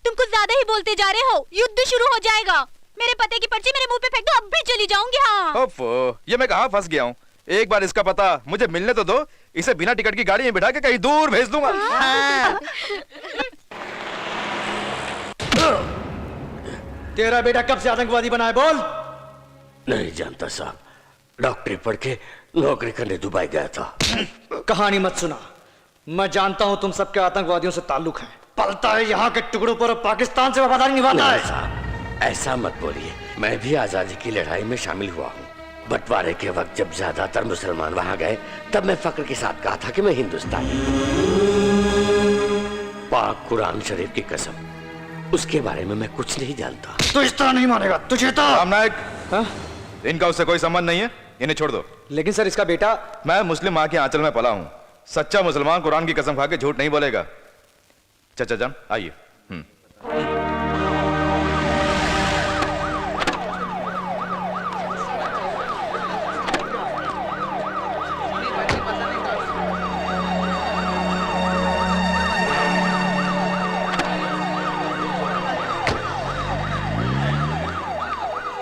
तुम कुछ ज्यादा ही बोलते जा रहे हो, युद्ध शुरू हो जाएगा। मेरे पति की पर्ची मेरे मुंह पे फेंक दो, अब भी चली जाऊंगी। हाँ। ओफो, ये मैं कहाँ फंस गया हूँ? एक बार इसका पता मुझे मिलने तो दो, इसे बिना टिकट की गाड़ी में बिठा के कहीं दूर भेज दूंगा। तेरा बेटा कब से आतंकवादी बना है, बोल। नहीं जानता साहब, डॉक्टरी पढ़ के नौकरी करने दुबई गया था। कहानी मत सुना, मैं जानता हूं तुम सबके आतंकवादियों से ताल्लुक है। पलता है यहाँ के टुकड़ों पर और पाकिस्तान से वफादारी निभाता है। साहब ऐसा मत बोलिए, मैं भी आजादी की लड़ाई में शामिल हुआ हूँ। बंटवारे के वक्त जब ज्यादातर मुसलमान वहां गए, तब मैं फक्र के साथ कहा था कि मैं हिंदुस्तानी हूँ। पाक कुरान शरीफ की कसम, उसके बारे में मैं कुछ नहीं जानता। तू इस तरह नहीं मानेगा, तुझे तो। राम नायक, इनका उससे कोई संबंध नहीं है, इन्हें छोड़ दो। लेकिन सर इसका बेटा। मैं मुस्लिम माँ के आंचल में पला हूँ। सच्चा मुसलमान कुरान की कसम खा के झूठ नहीं बोलेगा। चाचा जान आइए।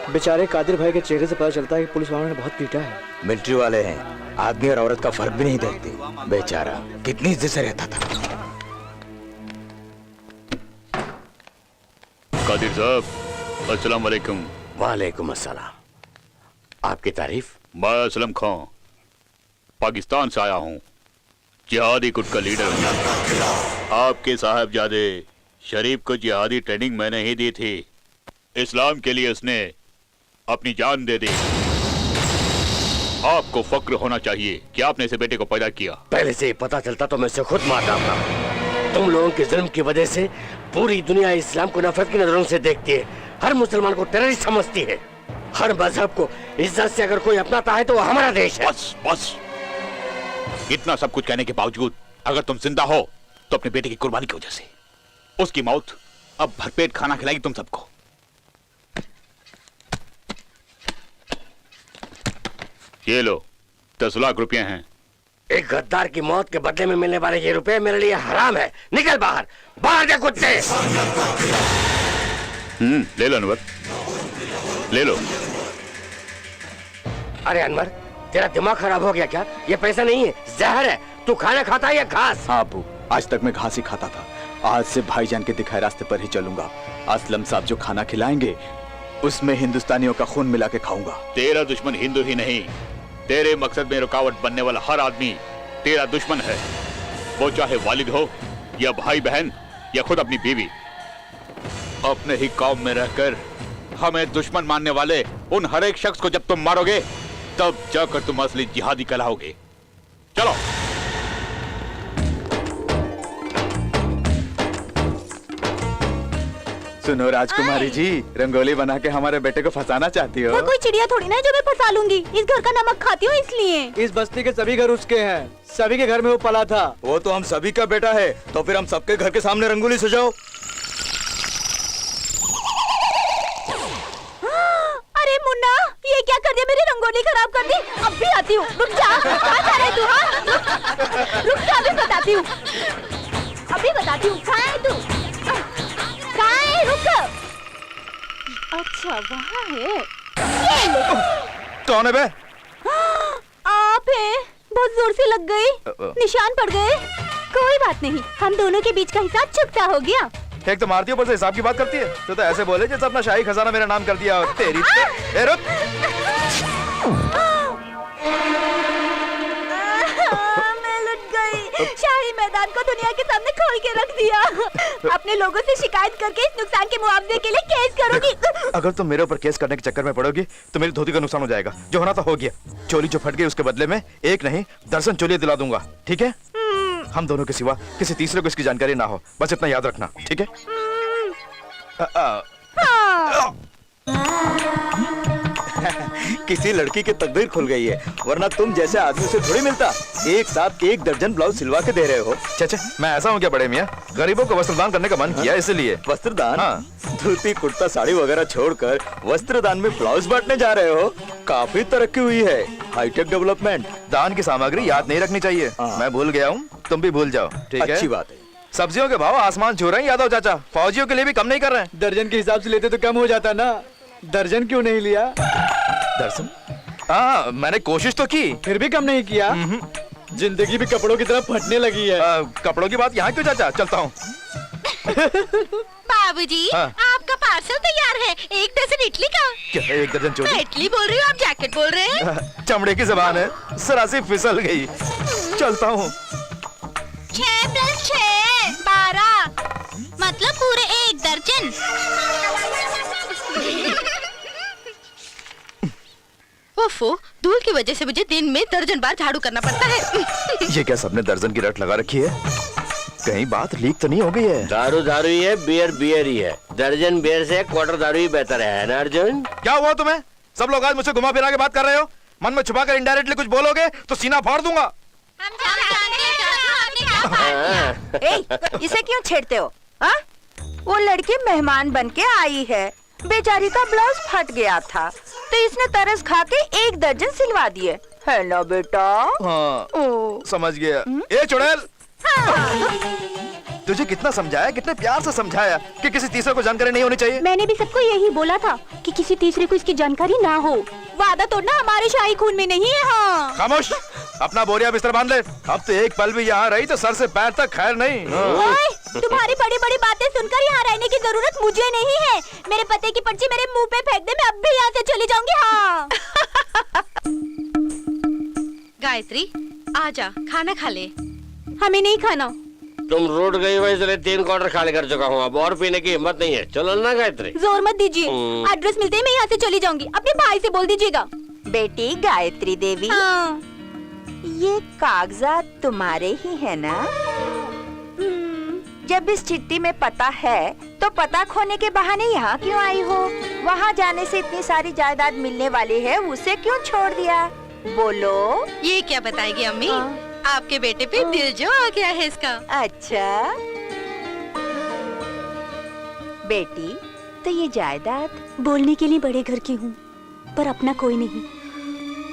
बेचारे कादिर भाई के चेहरे से पता चलता है कि पुलिस वालों ने बहुत पीटा है। मिलिट्री वाले हैं, आदमी और औरत का फर्क भी नहीं देखते। बेचारा कितनी इज्जत से रहता था। कादिर साहब, अस्सलाम वालेकुम। वालेकुम अस्सलाम। आपकी तारीफ? मैं असलम खां, पाकिस्तान से आया हूँ। जिहादी गुट का लीडर हूँ। आपके साहबजादे शरीफ को जिहादी ट्रेनिंग मैंने ही दी थी। इस्लाम के लिए उसने अपनी जान दे दी। आपको फक्र होना चाहिए कि आपने इसे बेटे को पैदा किया। पहले से ही पता चलता तो मैं इसे खुद मार डालता। तुम लोगों के जुल्म की वजह से पूरी दुनिया इस्लाम को नफरत की नजरों से देखती है। हर मुसलमान को टेररिस्ट समझती है। हर मजहब को इज्जत से अगर कोई अपनाता है तो वो हमारा देश है। बस बस, इतना सब कुछ कहने के बावजूद अगर तुम जिंदा हो तो अपने बेटे की कुर्बानी की वजह से। उसकी मौत अब भरपेट खाना खिलाएगी तुम सबको। ये लो 10 लाख रुपए हैं। एक गद्दार की मौत के बदले में मिलने वाले ये रुपए मेरे लिए हराम है। निकल बाहर, बाहर जा कुत्ते। ले लो अनवर, ले लो। अरे अनवर, तेरा दिमाग खराब हो गया क्या? ये पैसा नहीं है, जहर है। तू खाना खाता है या घास? हाँ अबू, आज तक मैं घास ही खाता था। आज से भाईजान के दिखाए रास्ते पर ही चलूंगा। असलम साहब जो खाना खिलाएंगे उसमें हिंदुस्तानियों का खून मिला के खाऊंगा। तेरा दुश्मन हिंदू ही नहीं, तेरे मकसद में रुकावट बनने वाला हर आदमी तेरा दुश्मन है। वो चाहे वालिद हो या भाई बहन या खुद अपनी बीवी। अपने ही कौम में रहकर हमें दुश्मन मानने वाले उन हर एक शख्स को जब तुम मारोगे तब जाकर तुम असली जिहादी कहलाओगे। चलो। सुनो राजकुमारी जी, रंगोली बना के हमारे बेटे को फंसाना चाहती हो? मैं कोई चिड़िया थोड़ी ना है जो मैं फंसा लूंगी। इस घर का नमक खाती हूँ इसलिए। इस बस्ती के सभी घर उसके हैं, सभी के घर में वो पला था। वो तो हम सभी का बेटा है, तो फिर हम सबके घर के सामने रंगोली सजाओ। अरे मुन्ना, ये क्या कर दिया? मेरी रंगोली खराब कर दी। अब भी आती हूँ, रुक जा। कहाँ जा रहे तू? हाँ रुक जा, अभी बताती हूँ, अभी बताती हूँ। कहाँ है तू? कहाँ है? रुक। अच्छा वहाँ है। ये ले। कौन है बे? आप हैं। बहुत जोर से लग गई, निशान पड़ गए। कोई बात नहीं, हम दोनों के बीच का हिसाब चुकता हो गया। एक तो मारती हो, ऊपर से हिसाब की बात करती है। तो ऐसे बोले जैसे अपना शाही खजाना मेरा नाम कर दिया। और तेरी ए रुक। मैं लुट गई। शाही मैदान को दुनिया के सामने खोल के रख दिया। अपने लोगों से शिकायत करके इस नुकसान के मुआवजे के लिए केस करोगी। अगर तुम मेरे ऊपर केस करने के चक्कर में पड़ोगी तो मेरी धोती का नुकसान हो जाएगा। जो होना तो हो गया। चोली जो फट गई उसके बदले में एक नहीं दर्जन चोली दिला दूंगा, ठीक है? हम दोनों के सिवा किसी तीसरे को इसकी जानकारी ना हो, बस इतना याद रखना, ठीक है? किसी लड़की की तकदीर खुल गई है, वरना तुम जैसे आदमी से थोड़ी मिलता। एक साथ 1 दर्जन ब्लाउज सिलवा के दे रहे हो। चाचा, मैं ऐसा हूँ क्या बड़े मियाँ? गरीबों को वस्त्रदान करने का मन किया इसलिए। वस्त्रदान? हाँ। धोती कुर्ता साड़ी वगैरह छोड़कर वस्त्रदान में ब्लाउज बांटने जा रहे हो। काफी तरक्की हुई है, हाईटेक डेवलपमेंट। दान की सामग्री याद नहीं रखनी चाहिए। मैं भूल गया हूँ, तुम भी भूल जाओ, ठीक है? अच्छी बात है। सब्जियों के भाव आसमान छू रहे हैं यादव चाचा। फौजियों के लिए भी कम नहीं कर रहे हैं। दर्जन के हिसाब से लेते तो कम हो जाता ना। दर्जन क्यों नहीं लिया? दर्जन? हाँ, मैंने कोशिश तो की, फिर भी कम नहीं किया। जिंदगी भी कपड़ों की तरह फटने लगी है। कपड़ों की बात यहाँ क्यों चाचा, चलता हूँ। बाबूजी, हाँ। आपका पार्सल तैयार है। 1 दर्जन इडली का। क्या 1 दर्जन मैं चोली? इडली बोल रही हूँ, आप जैकेट बोल रहे हैं। चमड़े की जबान है, जरा सी फिसल गई। चलता हूँ। 6 + 6 = 12, मतलब पूरे 1 दर्जन। ओफो, धूल की वजह से मुझे दिन में दर्जन बार झाड़ू करना पड़ता है। ये क्या सबने दर्जन की रट लगा रखी है? कहीं बात लीक तो नहीं हो गई है? दारू दारू ही है, बियर बियर ही है। दर्जन बियर से क्वार्टर दारू ही बेहतर है ना अर्जुन? क्या हुआ तुम्हें? सब लोग आज मुझसे घुमा फिरा के बात कर रहे हो। मन में छुपा कर इनडायरेक्टली कुछ बोलोगे तो सीना फाड़ दूंगा। इसे क्यों छेड़ते हो? हाँ? वो लड़की मेहमान बन के आई है, बेचारी का ब्लाउज फट गया था तो इसने तरस खा के 1 दर्जन सिलवा दिए है ना बेटा? हाँ, समझ गया। ए चुड़ैल, तुझे कितना समझाया, कितने प्यार से समझाया कि किसी तीसरे को जानकारी नहीं होनी चाहिए। मैंने भी सबको यही बोला था कि किसी तीसरे को इसकी जानकारी ना हो। वादा तोड़ना हमारे शाही खून में नहीं है। हाँ। खामोश, अपना बोरिया बिस्तर बांध ले। अब तो एक पल भी यहाँ रही तो सर से पैर तक खैर नहीं। ओए, तुम्हारी बड़ी बड़ी बातें सुनकर यहाँ रहने की जरूरत मुझे नहीं है। मेरे पते की पर्ची मेरे मुंह पे फेंक दे, मैं अब भी यहाँ से चली जाऊंगी। हाँ। गायत्री, आजा, खाना खा ले। हमें नहीं खाना। तुम रोड गई हो इसलिए 3 क्वार्टर खाली कर चुका हूँ, अब और पीने की हिम्मत नहीं है। चलो ना गायत्री। जोर मत दीजिए, एड्रेस मिलते ही मैं यहाँ से चली जाऊंगी। अपने भाई से बोल दीजिएगा। बेटी गायत्री देवी, हाँ। ये कागजात तुम्हारे ही है ना? जब इस चिट्ठी में पता है तो पता खोने के बहाने यहाँ क्यों आई हो? वहाँ जाने से इतनी सारी जायदाद मिलने वाली है, उसे क्यों छोड़ दिया? बोलो। ये क्या बताएगी अम्मी? आपके बेटे पे दिल जो आ गया है इसका। अच्छा बेटी, तो ये जायदाद? बोलने के लिए बड़े घर की हूँ, पर अपना कोई नहीं।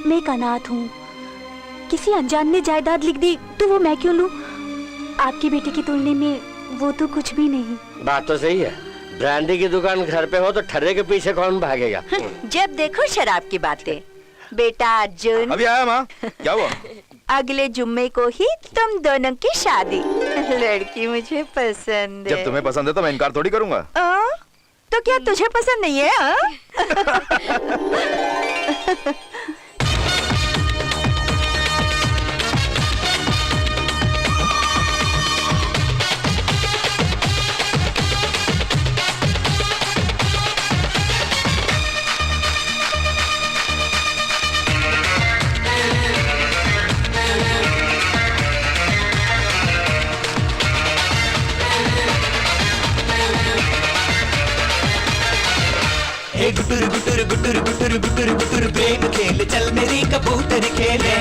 मैं एक अनाथ हूँ। किसी अनजान ने जायदाद लिख दी तो वो मैं क्यों लूँ? आपके बेटे की तुलने में वो तो कुछ भी नहीं। बात तो सही है। ब्रांडी की दुकान घर पे हो तो ठर्रे के पीछे कौन भागेगा? जब देखो शराब की बातें। बेटा अर्जुन, अभी आया माँ, क्या हुआ? अगले जुम्मे को ही तुम दोनों की शादी। लड़की मुझे पसंद है। जब तुम्हें पसंद है तो मैं इनकार थोड़ी करूंगा। तो क्या तुझे पसंद नहीं है? गुटुर गुटुर गुटुर गुटुर गुटुर गुटुर प्रेम खेल, चल मेरी कबूतर खेले।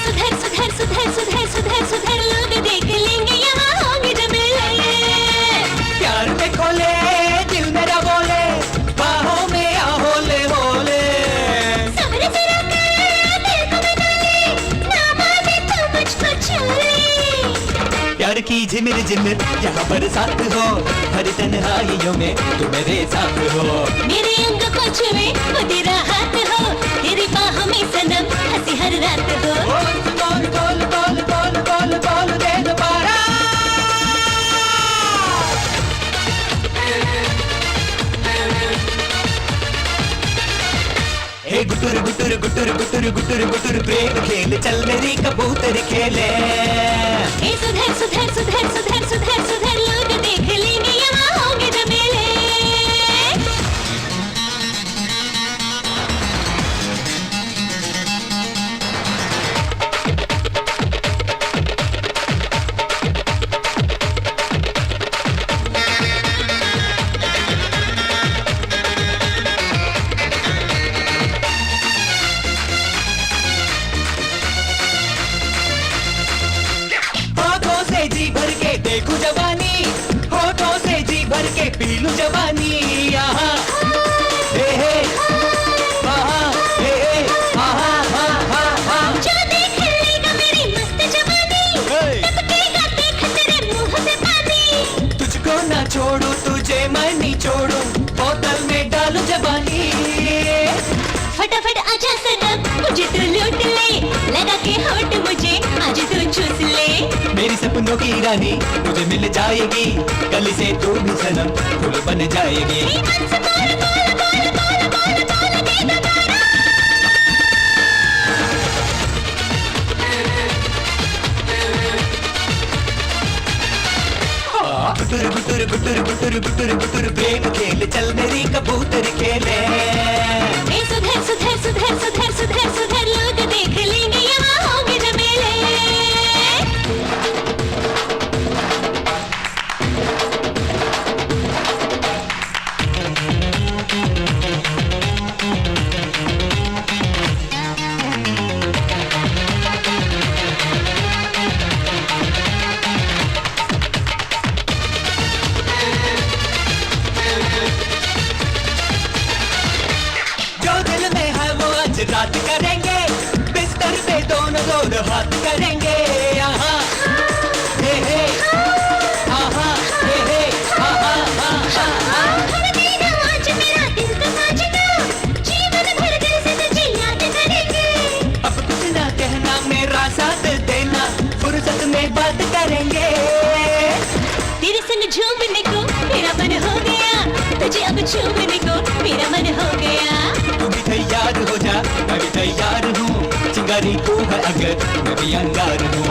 सुधर सुधर सुधर सुधर सुधर सुधर, लोग देख लेंगे यहाँ होंगे झमेले। प्यार में खोले दिल मेरा बोले, बाहों में आ होले होले। सब्र से रखे दिल को मना ले, ना माने तो मुझको छोड़े। प्यार की झिमिर झिमिर यहाँ बरसात हो, हर तन्हाइयों में तू मेरे साथ हो। मेरे अंग को छुए वो तेरा हाथ हो, तेरी बाहों में सनम हंसी हर रात हो। बोल बोल बोल बोल बोल बोल दे दोबारा। हे गुटुर गुटुर गुटुर गुटुर गुटुर गुटुर प्रेम खेल, चल मेरी कबूतर खेले। हे सुधर सुधर सुधर सुधर सुधर सुधर, लोग देख लेंगे यहाँ होंगे झमेले। होठों से जी भर के देखूं जवानी, होठों से जी भर के पी लूं जवानी। यहाँ हे हे आहा हे हे आहा हा हा हा। जो देख लेगा मेरी मस्त जवानी, टपकेगा देख तेरे मुंह से पानी। तुझको ना छोड़ूं तुझे मैं नहीं छोड़ूं, बोतल में डालूं जवानी। फटाफट आजा सनम, मुझे तू लूट ले, लगा के होठ मुझे फूलों की रानी तुझे मिल जाएगी, कल से तू भी सनम फूल बन जाएगी। गुटुर गुटुर गुटुर गुटुर गुटुर गुटुर प्रेम खेल चल मेरी कबूतर खेले। सुधर सुधर सुधर सुधर सुधर सुधर लोग देख लेंगे यहाँ होंगे झमेले। रात करेंगे बिस्तर पे दोनों दोनों हाथ करेंगे। यहाँ हे हे आहा हे हे आहा आहा। आज मेरा दिल तो साजना, जीवन भर दिल से तुझे याद करेंगे। अब कुछ ना कहना मेरा साथ देना, फुर्सत में बात करेंगे। तेरे संग झूमने को मेरा मन हो गया, तुझे अब छूने को मेरा मन हो गया। तू भी तैयार हो जा मैं भी तैयार हूँ, चिंगारी तू है अगर मैं भी अंगार हूँ।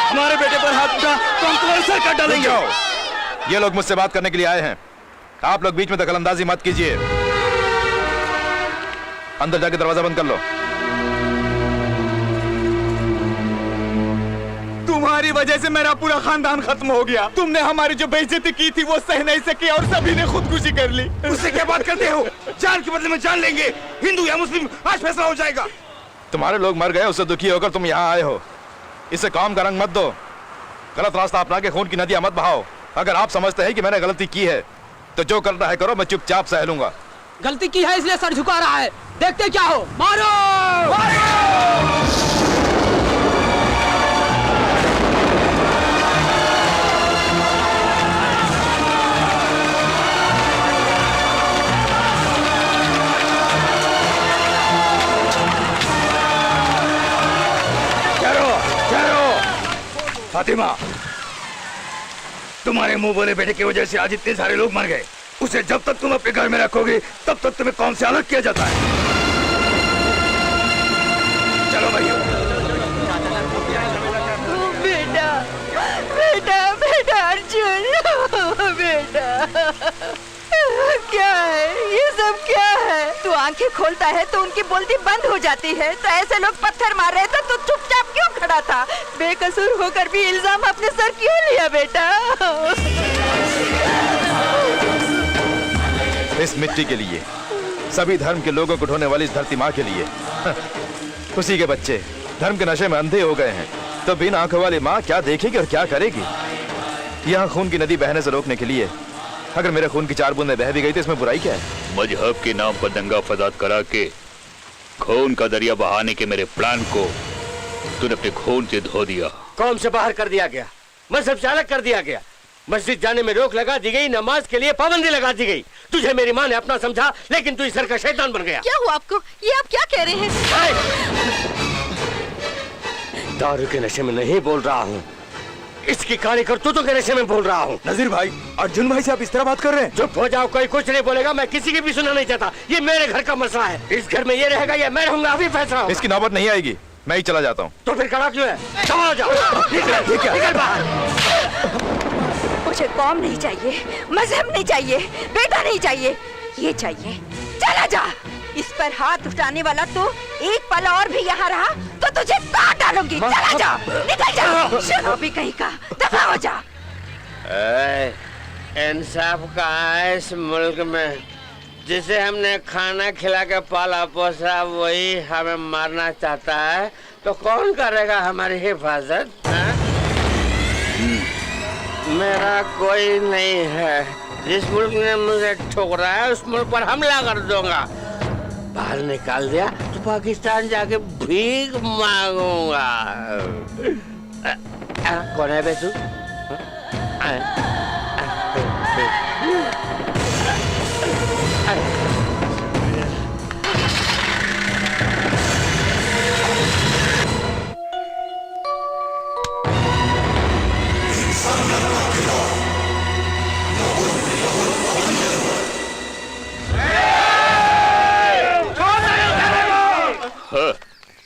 हमारे बेटे पर हाथ उठा तो हम तुम्हारे सर काट डालेंगे। ये लोग मुझसे बात करने के लिए आए हैं, आप लोग बीच में दखलंदाजी मत कीजिए। अंदर जाके दरवाजा बंद कर लो। तुम्हारी वजह से मेरा पूरा खानदान खत्म हो गया। तुमने हमारी जो बेइज्जती की थी वो सह नहीं सकी और सभी ने खुदकुशी कर ली। उससे क्या बात करते हो? जान के बदले में जान लेंगे, हिंदू या मुस्लिम आज फैसला हो जाएगा। तुम्हारे लोग मर गए, उससे दुखी होकर तुम यहाँ आए हो। इसे काम का रंग मत दो, गलत रास्ता अपना के खून की नदियां मत बहाओ। अगर आप समझते हैं कि मैंने गलती की है तो जो करना है करो, मैं चुपचाप सह लूंगा। गलती की है इसलिए सर झुका रहा है, देखते क्या हो। मारो, मारो! फातिमा, तुम्हारे मुंह बोले बेटे की वजह से आज इतने सारे लोग मर गए। उसे जब तक तुम अपने घर में रखोगे तब तक तुम्हें कौन से अलग किया जाता है। चलो भैया। बेटा बेटा बेटा अर्जुन, बेटा क्या है ये सब, क्या है? तू आंखें खोलता है तो उनकी बोलती बंद हो जाती है। तो ऐसे लोग पत्थर मार रहे थे तो चुपचाप क्यों खड़ा था? बेकसूर होकर भी इल्जाम अपने सर क्यों लिया बेटा? इस मिट्टी के लिए, सभी धर्म के लोगों को ढोने वाली इस धरती माँ के लिए। उसी के बच्चे धर्म के नशे में अंधे हो गए हैं, तो बिन आंखों वाली माँ क्या देखेगी और क्या करेगी? यहाँ खून की नदी बहने से रोकने के लिए अगर मेरे खून की 4 बूंदें बह भी गई तो इसमें बुराई क्या है? मजहब के नाम पर दंगा फसाद करा के खून का दरिया बहाने के मेरे प्लान को तूने अपने खून से धो दिया। कौम से बाहर कर दिया गया, मजहब से अलग कर दिया गया, मस्जिद जाने में रोक लगा दी गई, नमाज के लिए पाबंदी लगा दी गई। तुझे मेरी माँ ने अपना समझा, लेकिन तू इस घर का शैतान बन गया। क्या हुआ आपको? ये आप क्या कह रहे हैं? दारू के नशे में नहीं बोल रहा हूँ, इसकी कहानी करतूतों के नशे में बोल रहा हूँ। नजीर भाई, अर्जुन भाई से आप इस तरह बात कर रहे हैं? चुप हो जाओ, कोई कुछ नहीं बोलेगा, मैं किसी की भी सुनना नहीं चाहता। ये मेरे घर का मसला है, इस घर में ये रहेगा या मैं रहूंगा, अभी फैसला होगा। इसकी नौबत नहीं आएगी, मैं ही चला जाता हूँ। तो फिर खड़ा क्यों है? चला जाओ, निकल बाहर। मुझे कौम नहीं चाहिए, मजहब नहीं चाहिए, बेटा नहीं चाहिए, ये चाहिए। चला जा। इस पर हाथ उठाने वाला तो एक पल और भी यहाँ रहा तो तुझे काट डालूंगी। चला जा, निकल जा, शराबी कहीं का, दफा हो जा। इंसाफ कहाँ है इस मुल्क में? जिसे हमने खाना खिला के पाला पोसा वही हमें मारना चाहता है, तो कौन करेगा हमारी हिफाजत? मेरा कोई नहीं है। जिस मुल्क ने मुझे ठोकरा है उस मुल्क पर हमला कर दूंगा। बाहर निकाल दिया तो पाकिस्तान जाके भीख मांगूंगा। कौन है बेसू?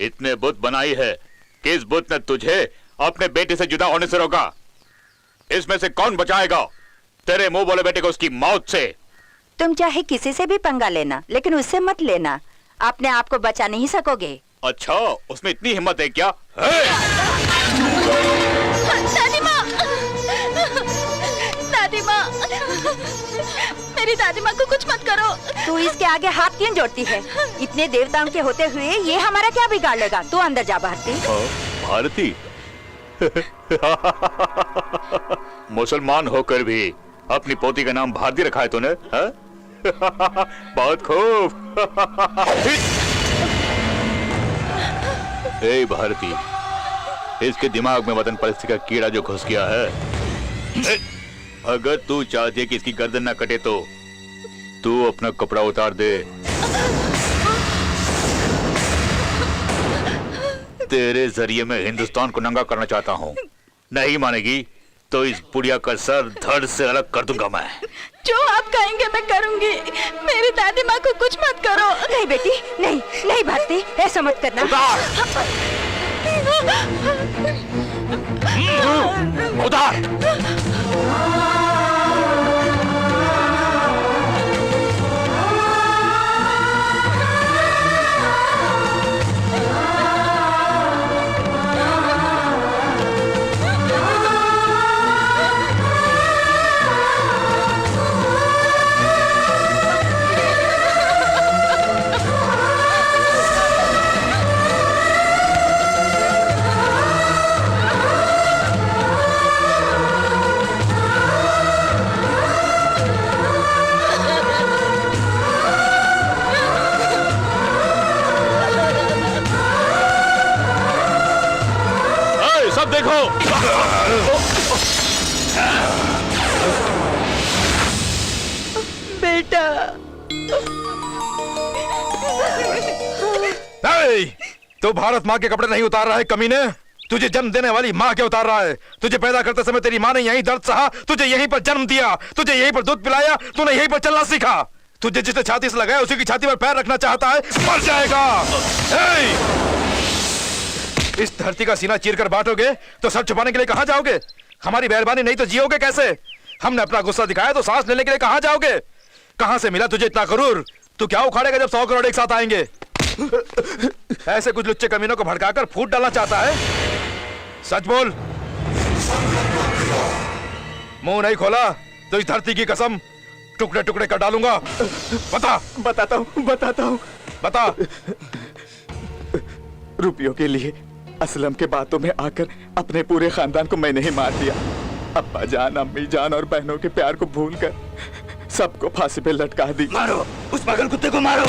इतने बुत बनाई है, किस बुत ने तुझे अपने बेटे से जुदा होने से रोका? इसमें से कौन बचाएगा तेरे मुंह बोले बेटे को उसकी मौत से? तुम चाहे किसी से भी पंगा लेना, लेकिन उससे मत लेना। अपने आप को बचा नहीं सकोगे। अच्छा, उसमें इतनी हिम्मत है क्या? दादी माँ, दादी माँ, मेरी दादी माँ को कुछ मत करो। तू इसके आगे हाथ क्यों जोड़ती है? इतने देवताओं के होते हुए ये हमारा क्या बिगाड़ लेगा? तू अंदर जा भारती। भारती? मुसलमान होकर भी अपनी पोती का नाम भारती रखा है तूने? बहुत खूब। ए भारती, इसके दिमाग में वतन परस्ती का कीड़ा जो घुस गया है। अगर तू चाहती है कि इसकी गर्दन ना कटे तो तू अपना कपड़ा उतार दे। तेरे जरिए मैं हिंदुस्तान को नंगा करना चाहता हूँ। नहीं मानेगी तो इस बुढ़िया का सर धड़ से अलग कर दूंगा मैं। जो आप कहेंगे मैं करूंगी। मेरी दादी माँ को कुछ मत करो। नहीं बेटी, नहीं नहीं भारती, ऐसा मत करना। उतार। सब देखो। बेटा। तो भारत माँ के कपड़े नहीं उतार रहा है कमीने? तुझे जन्म देने वाली माँ क्या उतार रहा है? तुझे पैदा करते समय तेरी माँ ने यहीं दर्द सहा, तुझे यहीं पर जन्म दिया, तुझे यहीं पर दूध पिलाया, तूने यहीं पर चलना सीखा। तुझे जिसने छाती से लगाया उसी की छाती पर पैर रखना चाहता है, मर जाएगा। इस धरती का सीना चीर कर बांटोगे तो सर छुपाने के लिए कहां जाओगे? हमारी मेहरबानी नहीं तो जियोगे कैसे? हमने अपना गुस्सा दिखाया तो सांस लेने के लिए कहां जाओगे? कहां से मिला तुझे इतना करूर? तू क्या उखाड़ेगा जब 100 करोड़ एक साथ आएंगे? ऐसे कुछ लुच्चे कमीनों को भड़काकर फूट डालना चाहता है? सच बोल। मुंह नहीं खोला तो इस धरती की कसम टुकड़े टुकड़े कर डालूंगा। बता। बताता हूँ। बता। रुपयों के लिए असलम के बातों में आकर अपने पूरे खानदान को मैंने ही मार दिया। अब्बा जान, अम्मी जान और बहनों के प्यार को भूलकर सबको फांसी पे लटका दी। मारो उस पागल कुत्ते को, मारो।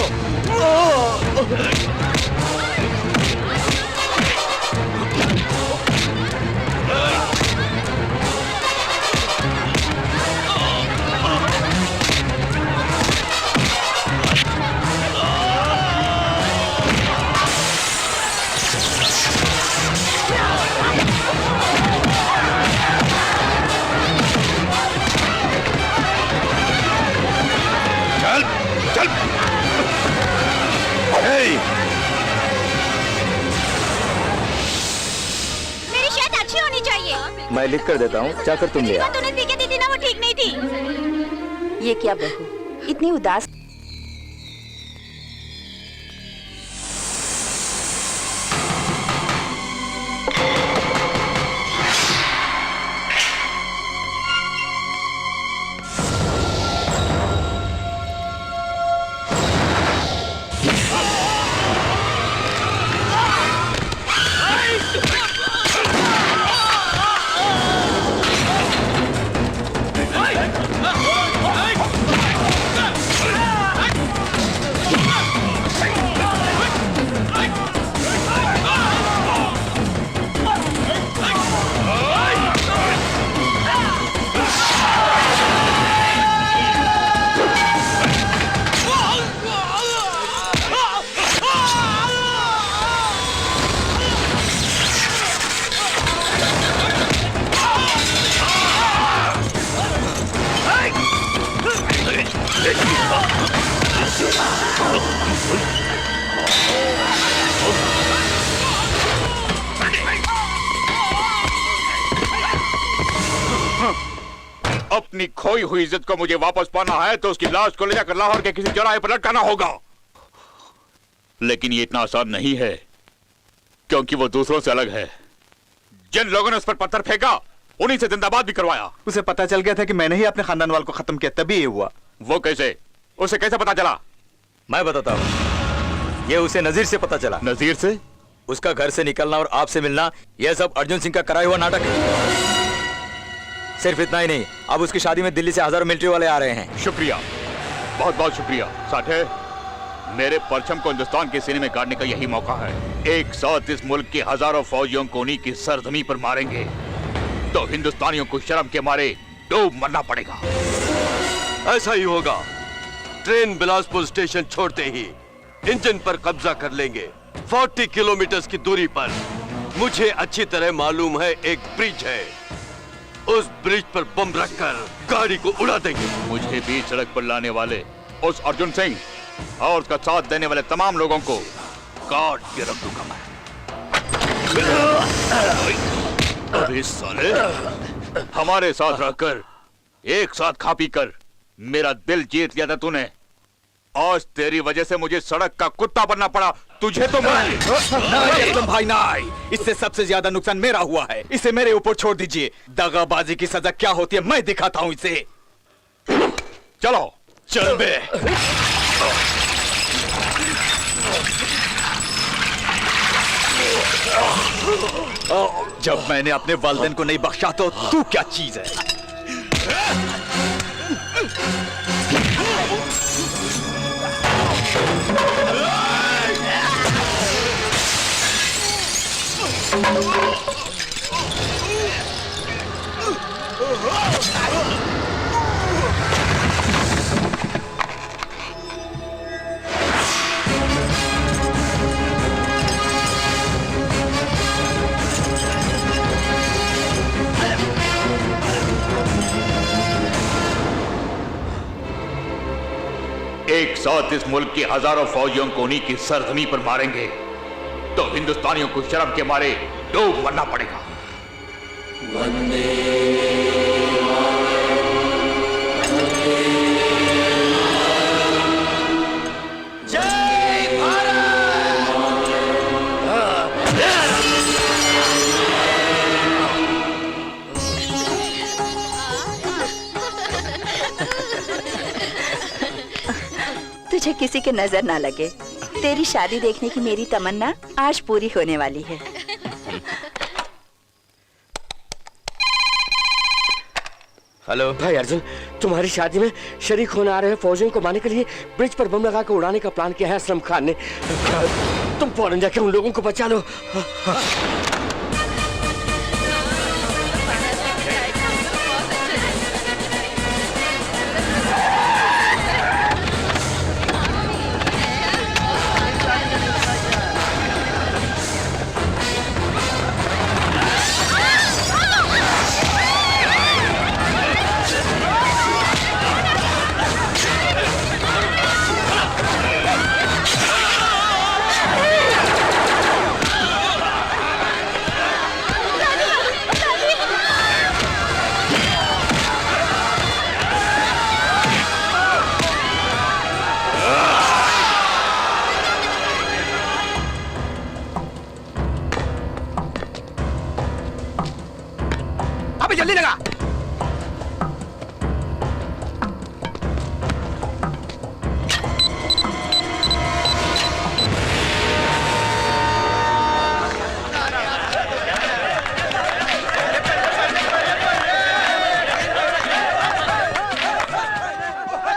मेरी शर्ट अच्छी होनी चाहिए। मैं लिख कर देता हूँ, जाकर तुम ले आओ। तूने सीखे दी थी ना, वो ठीक नहीं थी। ये क्या बहू, इतनी उदास? अपनी खोई हुई इज्जत को मुझे वापस पाना है तो उसकी लाश को ले जाकर लाहौर के किसी चौराहे पर लटकाना होगा। लेकिन ये इतना आसान नहीं है, क्योंकि वो दूसरों से अलग है। जिन लोगों ने उस पर पत्थर फेंका उन्हीं से जिंदाबाद भी करवाया। उसे पता चल गया था कि मैंने ही अपने खानदान वालों को खत्म किया, तभी ये हुआ। वो कैसे? उसे कैसे पता चला? मैं बताता हूँ। ये उसे नजीर से पता चला। नजीर से? उसका घर से निकलना और आपसे मिलना, यह सब अर्जुन सिंह का कराया हुआ नाटक है। सिर्फ इतना ही नहीं, अब उसकी शादी में दिल्ली से हजारों मिलिट्री वाले आ रहे हैं। शुक्रिया, बहुत बहुत शुक्रिया साठे। मेरे परचम को हिंदुस्तान के सीने में गाड़ने का यही मौका है। एक साथ इस मुल्क के हजारों फौजियों को उन्हीं की सरजमी पर मारेंगे तो हिंदुस्तानियों को शर्म के मारे डूब मरना पड़ेगा। ऐसा ही होगा। ट्रेन बिलासपुर स्टेशन छोड़ते ही इंजन पर कब्जा कर लेंगे। 40 किलोमीटर की दूरी पर मुझे अच्छी तरह मालूम है एक ब्रिज है। उस ब्रिज पर बम रखकर गाड़ी को उड़ा देंगे। मुझे बीच सड़क पर लाने वाले उस अर्जुन सिंह और उसका साथ देने वाले तमाम लोगों को काट के रख दूंगा मैं। अबे साले, हमारे साथ रहकर एक साथ खा पी कर मेरा दिल जीत लिया था तूने। आज तेरी वजह से मुझे सड़क का कुत्ता बनना पड़ा। तुझे तो असलम भाई नाई, इससे सबसे ज्यादा नुकसान मेरा हुआ है। इसे मेरे ऊपर छोड़ दीजिए। दगाबाजी की सजा क्या होती है मैं दिखाता हूँ इसे। चलो चल बे। जब मैंने अपने वालिदैन को नहीं बख्शा तो तू क्या चीज है? एक साथ इस मुल्क के हजारों फौजियों को उन्हीं की सरजमी पर मारेंगे तो हिंदुस्तानियों को शर्म के मारे डूब मरना पड़ेगा। तुझे किसी की नजर ना लगे। तेरी शादी देखने की मेरी तमन्ना आज पूरी होने वाली है। हेलो भाई अर्जुन, तुम्हारी शादी में शरीक होने आ रहे फौजियों को मारने के लिए ब्रिज पर बम लगा कर उड़ाने का प्लान किया है असलम खान ने। तुम फौरन जाके उन लोगों को बचा लो। जल्दी लगा।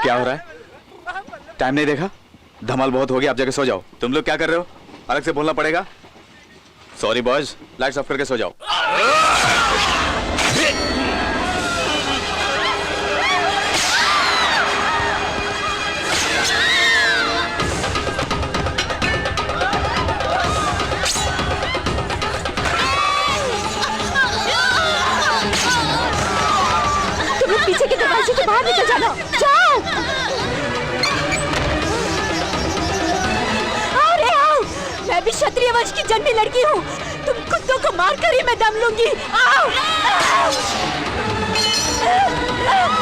क्या हो रहा है? टाइम नहीं देखा? धमाल बहुत हो गया, आप जाके सो जाओ। तुम लोग क्या कर रहे हो? अलग से बोलना पड़ेगा। सॉरी बॉयज, लाइट्स ऑफ करके सो जाओ। तुम लोग पीछे के दरवाजे से बाहर निकल जाना। जाओ। अरे आओ, मैं भी क्षत्रिय वंश की जन्मी लड़की हूँ। तुम कुत्तों को मार कर ही मैं दम लूंगी। आओ, आओ।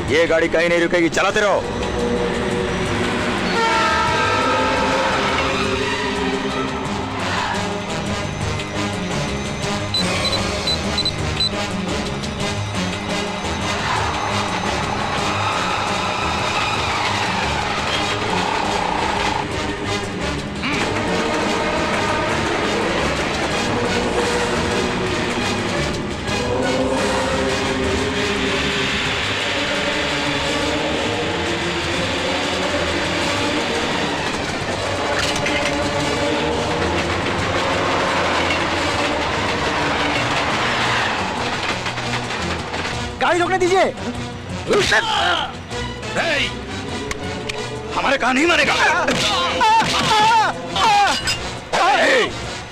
ये गाड़ी कहीं नहीं रुकेगी, चलाते रहो। गाड़ी रोकने दीजिए। हमारे कहा नहीं मानेगा।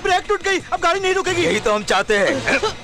ब्रेक टूट गई, अब गाड़ी नहीं रुकेगी। यही तो हम चाहते हैं।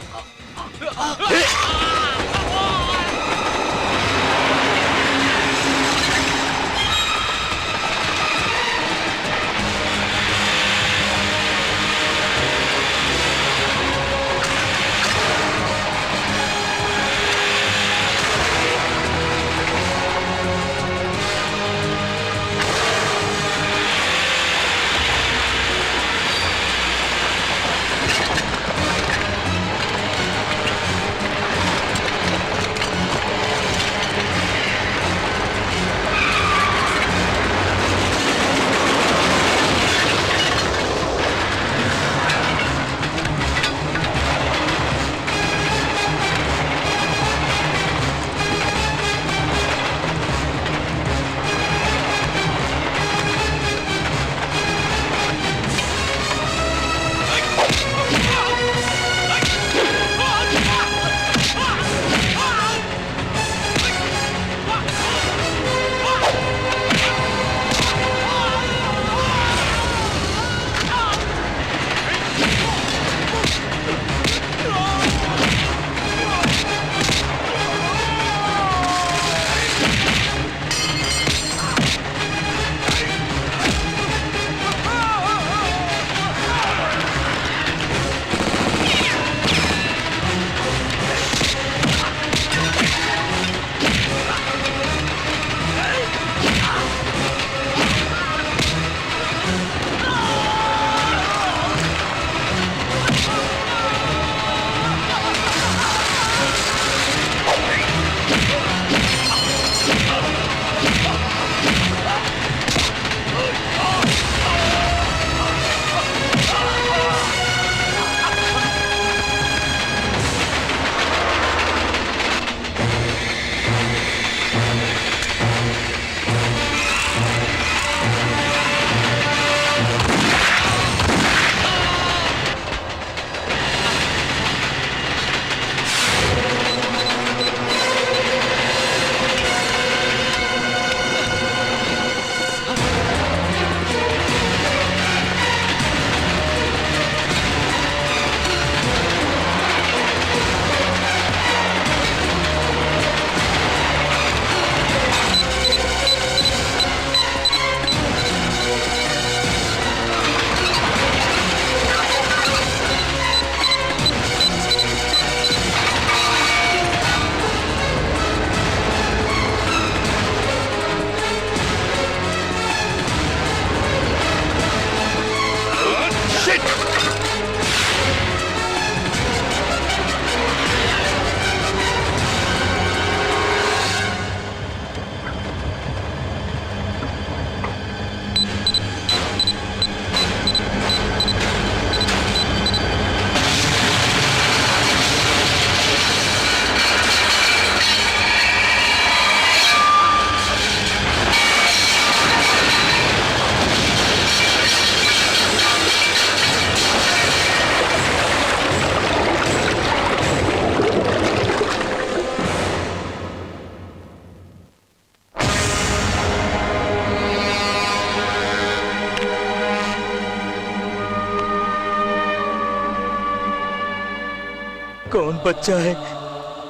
कौन बच्चा है,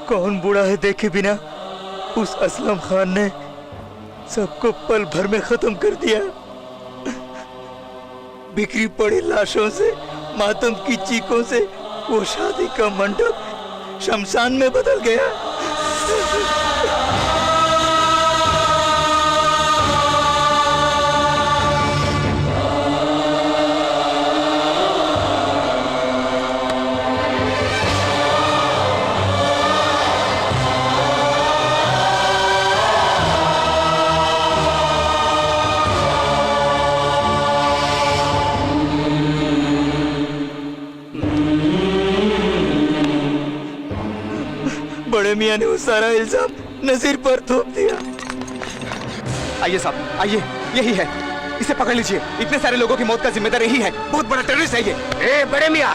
कौन बूढ़ा है देखे बिना उस असलम खान ने सबको पल भर में खत्म कर दिया। बिखरी पड़ी लाशों से, मातम की चीखों से वो शादी का मंडप शमशान में बदल गया। बड़े मियाँ ने वो सारा इल्जाम नजीर पर थोप दिया। आइए साहब, आइए, यही है, इसे पकड़ लीजिए। इतने सारे लोगों की मौत का जिम्मेदार यही है। बहुत बड़ा टेररिस्ट है ये। ए बड़े मियाँ,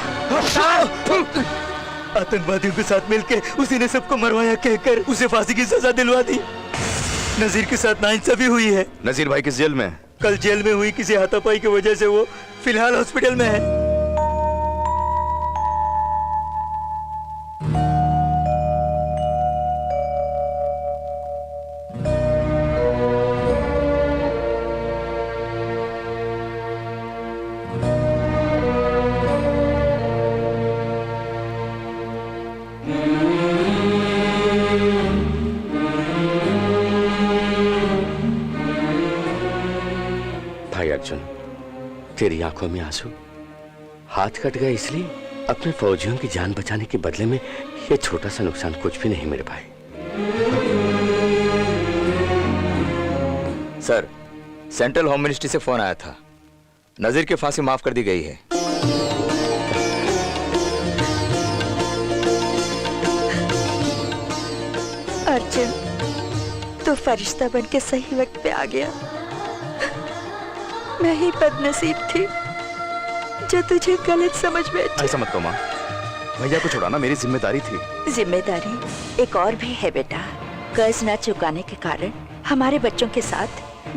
आतंकवादियों के साथ मिलकर उसी ने सबको मरवाया कहकर उसे फांसी की सजा दिलवा दी। नजीर के साथ नाइंसाफी हुई है। नजीर भाई किस जेल में? कल जेल में हुई किसी हाथापाई की वजह से वो फिलहाल हॉस्पिटल में है। भाई अर्जुन, तेरी आंखों में आंसू, हाथ कट गए इसलिए अपने फौजियों की जान बचाने के बदले में ये छोटा सा नुकसान कुछ भी नहीं मेरे भाई। सर, सेंट्रल होम मिनिस्ट्री से फोन आया था। नजीर की फांसी माफ कर दी गई है। अर्जुन, तू फरिश्ता बन के सही वक्त पे आ गया। मैं ही बदनसीब थी जो तुझे गलत समझ बैठी। ऐसा मत कहो माँ, भैया को छुड़ाना मेरी जिम्मेदारी थी। जिम्मेदारी एक और भी है बेटा। कर्ज न चुकाने के कारण हमारे बच्चों के साथ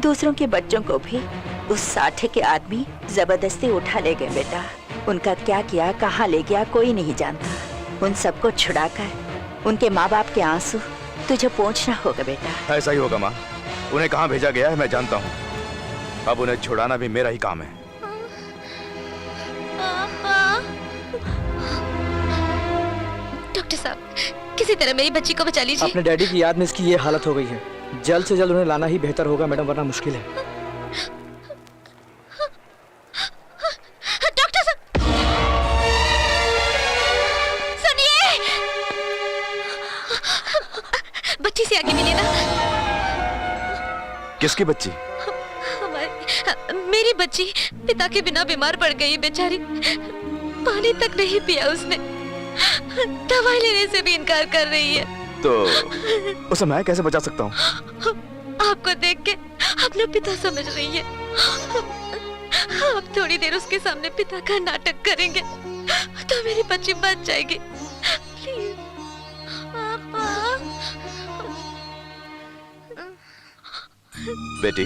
दूसरों के बच्चों को भी उस साठे के आदमी जबरदस्ती उठा ले गए बेटा। उनका क्या किया, कहाँ ले गया, कोई नहीं जानता। उन सबको छुड़ाकर उनके माँ बाप के आंसू तुझे पहुँचना होगा बेटा। ऐसा ही होगा माँ। उन्हें कहाँ भेजा गया है मैं जानता हूँ। अब उन्हें छुड़ाना भी मेरा ही काम है। डॉक्टर साहब, किसी तरह मेरी बच्ची को बचा लीजिए। अपने डैडी की याद में इसकी ये हालत हो गई है। जल्द से जल्द उन्हें लाना ही बेहतर होगा मैडम, वरना मुश्किल है। डॉक्टर साहब, सुनिए, बच्ची से आगे मिलिए ना। किसकी बच्ची? मेरी बच्ची पिता के बिना बीमार पड़ गई बेचारी। पानी तक नहीं पिया उसने, दवाई लेने से भी इनकार कर रही है। तो उसे मैं कैसे बचा सकता हूँ? आपको देख के अपना पिता समझ रही है। आप थोड़ी देर उसके सामने पिता का नाटक करेंगे तो मेरी बच्ची बच जाएगी। प्लीज पापा। बेटी,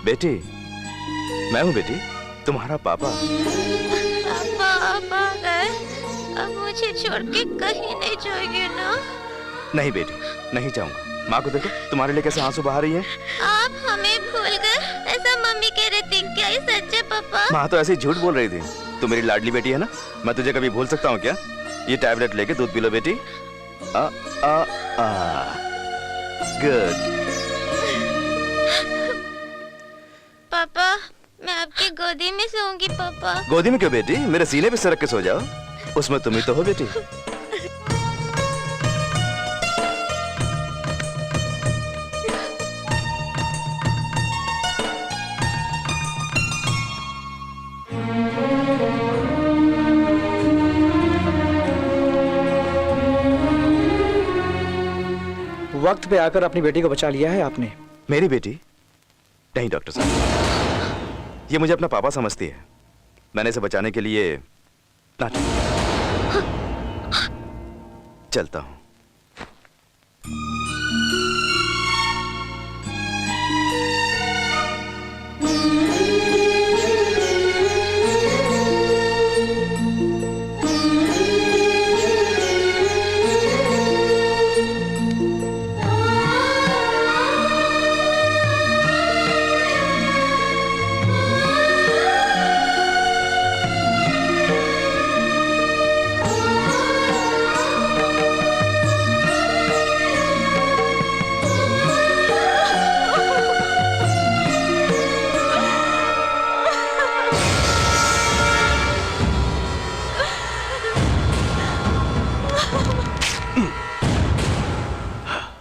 बेटी, मैं हूँ बेटी, तुम्हारा पापा। पापा गए, अब मुझे छोड़ के कहीं नहीं जाएंगे ना? नहीं बेटी, नहीं जाऊंगा। माँ को देखो, तुम्हारे लिए कैसे आंसू बहा रही है। आप हमें भूल गए, ऐसा मम्मी कह रही थी। क्या ये सच है पापा? माँ तो ऐसे ही झूठ बोल रही थी। तू मेरी लाडली बेटी है ना, मैं तुझे कभी भूल सकता हूँ क्या? ये टैबलेट लेके दूध पी लो बेटी। गुड। पापा, मैं आपकी गोदी में सोऊंगी। पापा, गोदी में क्यों बेटी, मेरे सीने पे सरक के सो जाओ। उसमें तुम ही तो हो बेटी। वक्त पे आकर अपनी बेटी को बचा लिया है आपने। मेरी बेटी? नहीं डॉक्टर साहब, ये मुझे अपना पापा समझती है। मैंने इसे बचाने के लिए नाटक चलता हूं।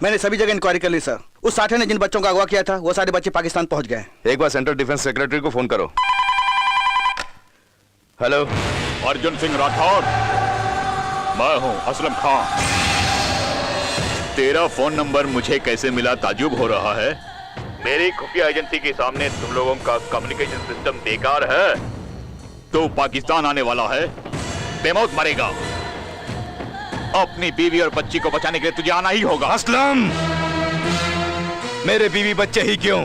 मैंने सभी जगह इंक्वायरी कर ली सर। उस साठे ने जिन बच्चों का अगवा किया था वो सारे बच्चे पाकिस्तान पहुंच गए। एक बार सेंट्रल डिफेंस सेक्रेटरी को फोन करो। हेलो, अर्जुन सिंह राठौर, मैं हूं असलम खान। तेरा फोन नंबर मुझे कैसे मिला ताजुब हो रहा है। मेरी खुफिया एजेंसी के सामने तुम लोगों का कम्युनिकेशन सिस्टम बेकार है। तो पाकिस्तान आने वाला है, बेमौत मरेगा। अपनी बीवी और बच्ची को बचाने के लिए तुझे आना ही होगा। असलम, मेरे बीवी बच्चे ही क्यों,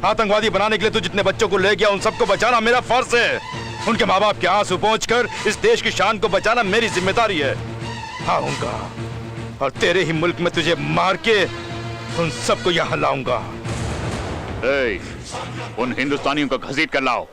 आतंकवादी बनाने के लिए तू जितने बच्चों को ले गया उन सबको बचाना मेरा फर्ज है। उनके माँ बाप के आंसू पोंछकर इस देश की शान को बचाना मेरी जिम्मेदारी है। आऊंगा और तेरे ही मुल्क में तुझे मार के उन सबको यहाँ लाऊंगा। उन हिंदुस्तानियों को घसीट कर लाओ।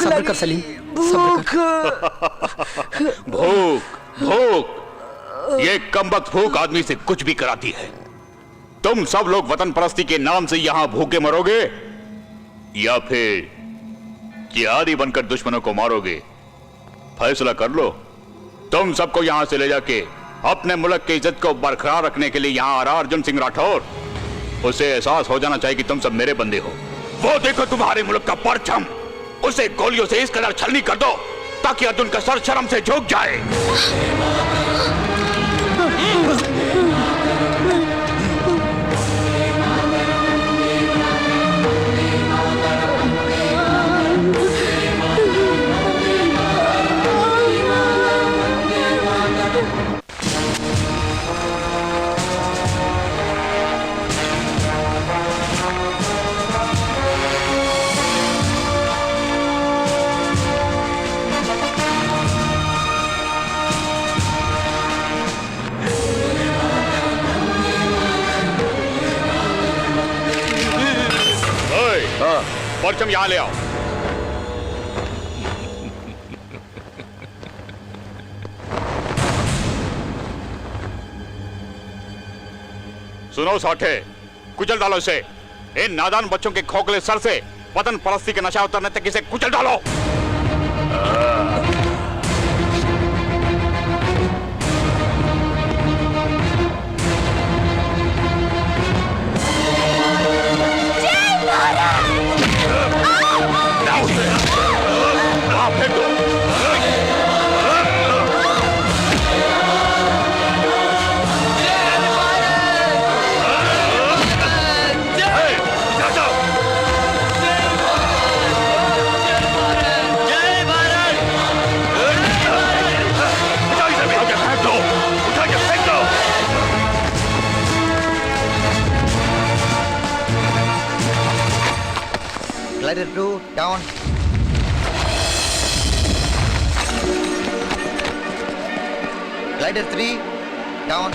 सब्र कर सलीम, सब्र कर। भूख भूख, ये कमबख्त भूख आदमी से कुछ भी कराती है। तुम सब लोग वतन परस्ती के नाम से यहां भूखे मरोगे या फिर जिहादी बनकर दुश्मनों को मारोगे? फैसला कर लो। तुम सबको यहां से ले जाके अपने मुल्क की इज्जत को बरकरार रखने के लिए यहां आ रहा अर्जुन सिंह राठौर, उसे एहसास हो जाना चाहिए कि तुम सब मेरे बंदे हो। वो देखो तुम्हारे मुल्क का परचम, उसे गोलियों से इस कदर छलनी कर दो ताकि अर्जुन का सर शर्म से झुक जाए। परचम यहां ले आओ। सुनो साठे, कुचल डालो इसे। इन नादान बच्चों के खोखले सर से वतन परस्ती के नशा उतरने तक इसे कुचल डालो। Glider 2 down. Glider 3 down.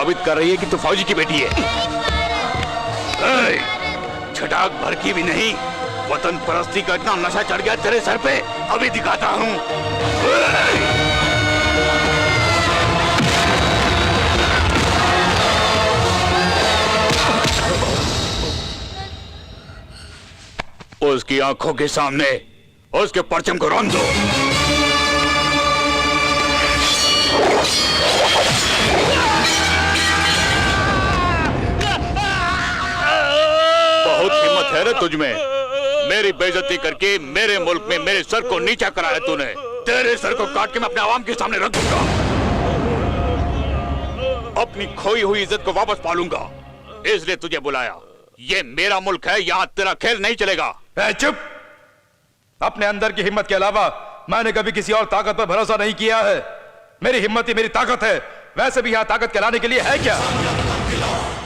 साबित कर रही है कि तू फौजी की बेटी है। छटाक भर की भी नहीं, वतन परस्ती का इतना नशा चढ़ गया तेरे सर पे, अभी दिखाता हूँ। उसकी आंखों के सामने उसके परचम को रौंद दो। बहुत हिम्मत है रे तुझमें। मेरी बेइज्जती करके मेरे मुल्क में मेरे सर को नीचा करा है तूने। तेरे सर को काट के मैं अपने आवाम के सामने रख दूंगा। अपनी खोई हुई इज्जत को वापस पालूंगा, इसलिए तुझे बुलाया। ये मेरा मुल्क है, यहाँ तेरा खेल नहीं चलेगा। चुप। अपने अंदर की हिम्मत के अलावा मैंने कभी किसी और ताकत पर भरोसा नहीं किया है। मेरी हिम्मत ही मेरी ताकत है। वैसे भी यहाँ ताकत कहलाने के लिए है क्या?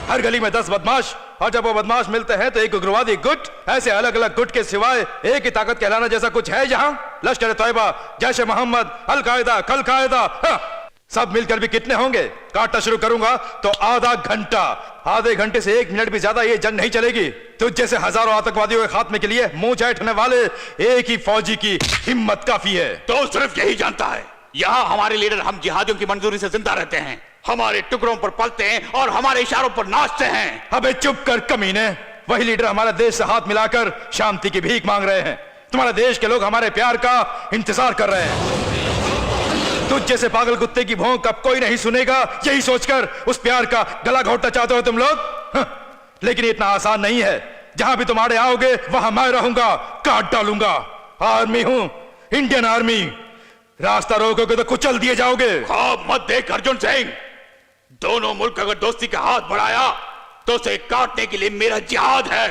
हर गली में 10 बदमाश, और जब वो बदमाश मिलते हैं तो एक उग्रवादी गुट। ऐसे अलग अलग गुट के सिवाय एक ही ताकत कहलाना जैसा कुछ है यहाँ? लश्कर तैयबा, जैश मोहम्मद, अल कायदा, कल कायदा, सब मिलकर भी कितने होंगे? काटना शुरू करूंगा तो आधा घंटा, आधे घंटे से 1 मिनट भी ज्यादा ये जंग नहीं चलेगी। तुझ जैसे हजारों आतंकवादियों के खात्मे के लिए मुंह चाटने वाले एक ही फौजी की हिम्मत काफी है। तो सिर्फ यही जानता है, यहाँ हमारे लीडर हम जिहादियों की मंजूरी से जिंदा रहते हैं, हमारे टुकड़ों पर पलते हैं और हमारे इशारों पर नाचते हैं। अबे चुप कर कमीने। वही लीडर हमारे देश से हाथ मिलाकर शांति की भीख मांग रहे हैं। तुम्हारे देश के लोग हमारे प्यार का इंतजार कर रहे हैं। तुझ जैसे पागल कुत्ते की भौंक अब कोई नहीं सुनेगा, यही सोचकर उस प्यार का गला घोटना चाहते हो तुम लोग। लेकिन इतना आसान नहीं है। जहां भी तुम आड़े आओगे वहां मैं रहूंगा, काट डालूंगा। आर्मी हूं, इंडियन आर्मी। रास्ता रोकोगे तो कुचल दिए जाओगे। ख्वाब मत देख अर्जुन सिंह। दोनों मुल्क अगर दोस्ती का हाथ बढ़ाया तो उसे काटने के लिए मेरा जिहाद है।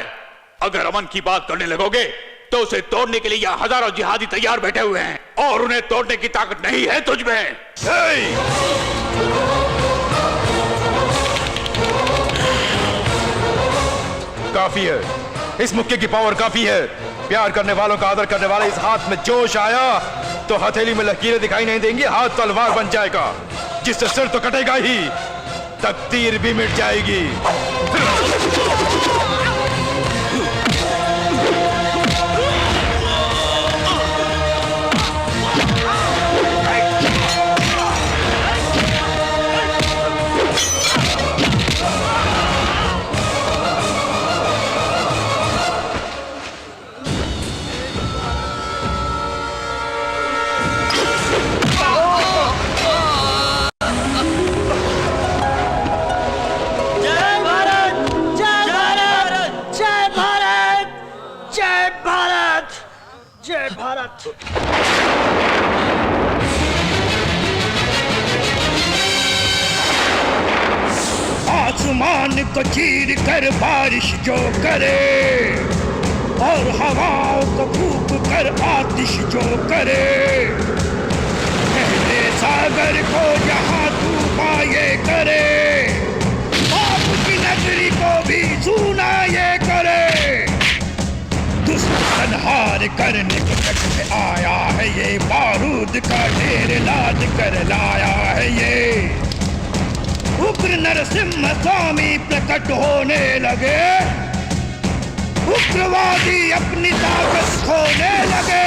अगर अमन की बात करने लगोगे तो उसे तोड़ने के लिए यहाँ हजारों जिहादी तैयार बैठे हुए हैं और उन्हें तोड़ने की ताकत नहीं है तुझ में। काफी है, इस मुक्के की पावर काफी है। प्यार करने वालों का आदर करने वाले इस हाथ में जोश आया तो हथेली में लकीरें दिखाई नहीं देंगी, हाथ तलवार बन जाएगा, जिससे सिर तो कटेगा ही, तकदीर भी मिट जाएगी। आसमान को चीर कर बारिश जो करे और हवाओं को फूंक कर आतिश जो करे, पहले सागर को जहां डूबा ये करे, आपकी नगरी को भी सूना ये करे। दुष्ट संहार करने को जग में आया है ये, बारूद का ढेर लाद कर लाया है ये। उग्र नरसिम्हा स्वामी प्रकट होने लगे, उग्रवादी अपनी ताकत खोने लगे।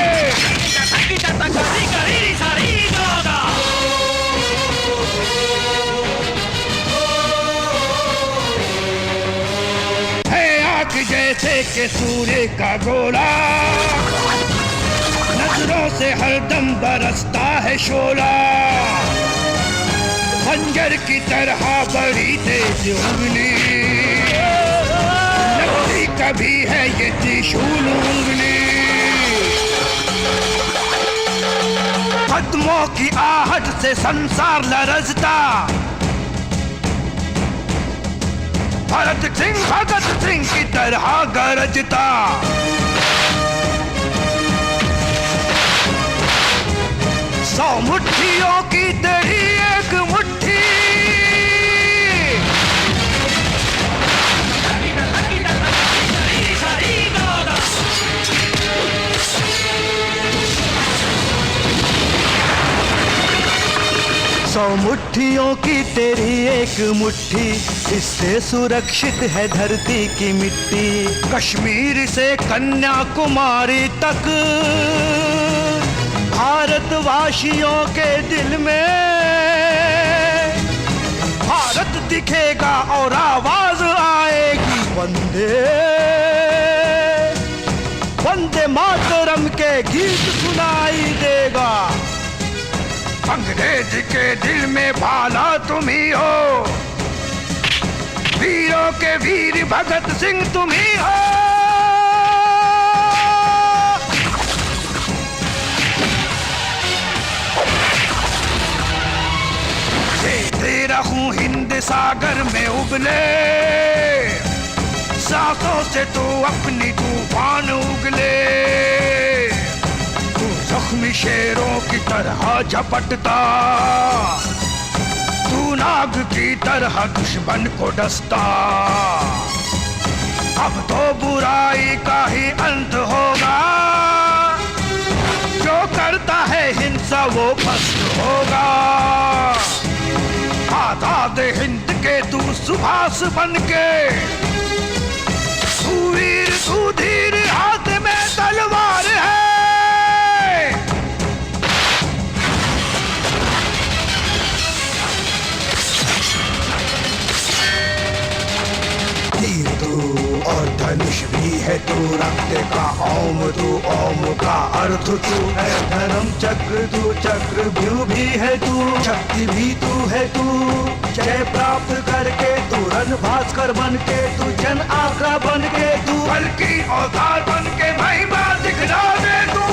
है आग जैसे के सूर्य का गोला, नजरों से हरदम बरसता है शोला। खंजर की तरह बड़ी तेज उंगली, लगती कभी है ये त्रिशूल उंगली। कदमों की आहट से संसार लरजता, भगत सिंह की तरह गरजता। सौ मुट्ठियों की तेरी एक मुट्ठी, सौ मुट्ठियों की तेरी एक मुट्ठी, इससे सुरक्षित है धरती की मिट्टी। कश्मीर से कन्याकुमारी तक भारतवासियों के दिल में भारत दिखेगा और आवाज आएगी वंदे वंदे मातरम के गीत सुनाई देगा। अंग्रेज के दिल में भाला तुम ही हो, वीरों के वीर भगत सिंह तुम ही हो। दे रहूं हिंद सागर में उबले, सांसों से तू अपनी तूफान उगले। तू जख्मी शेरों की तरह झपटता, तू नाग की तरह दुश्मन को डसता। अब तो बुराई का ही अंत होगा, जो करता है हिंसा वो भस्म होगा। आजाद हिंद के तू सुभाष बनके, तू वीर तू धीर, हाथ में तलवार है। तीर तू और धनुष भी है तू, रक्त का ओम तू, ओम का अर्थ तू है। धर्म चक्र तू, चक्र भी है तू, शक्ति भी तू है तू। जय प्राप्त करके तू रण भास्कर बन के, तू जन आग्रा बन के, तू बल्कि औजार बन के महिमा दिखला दे तू।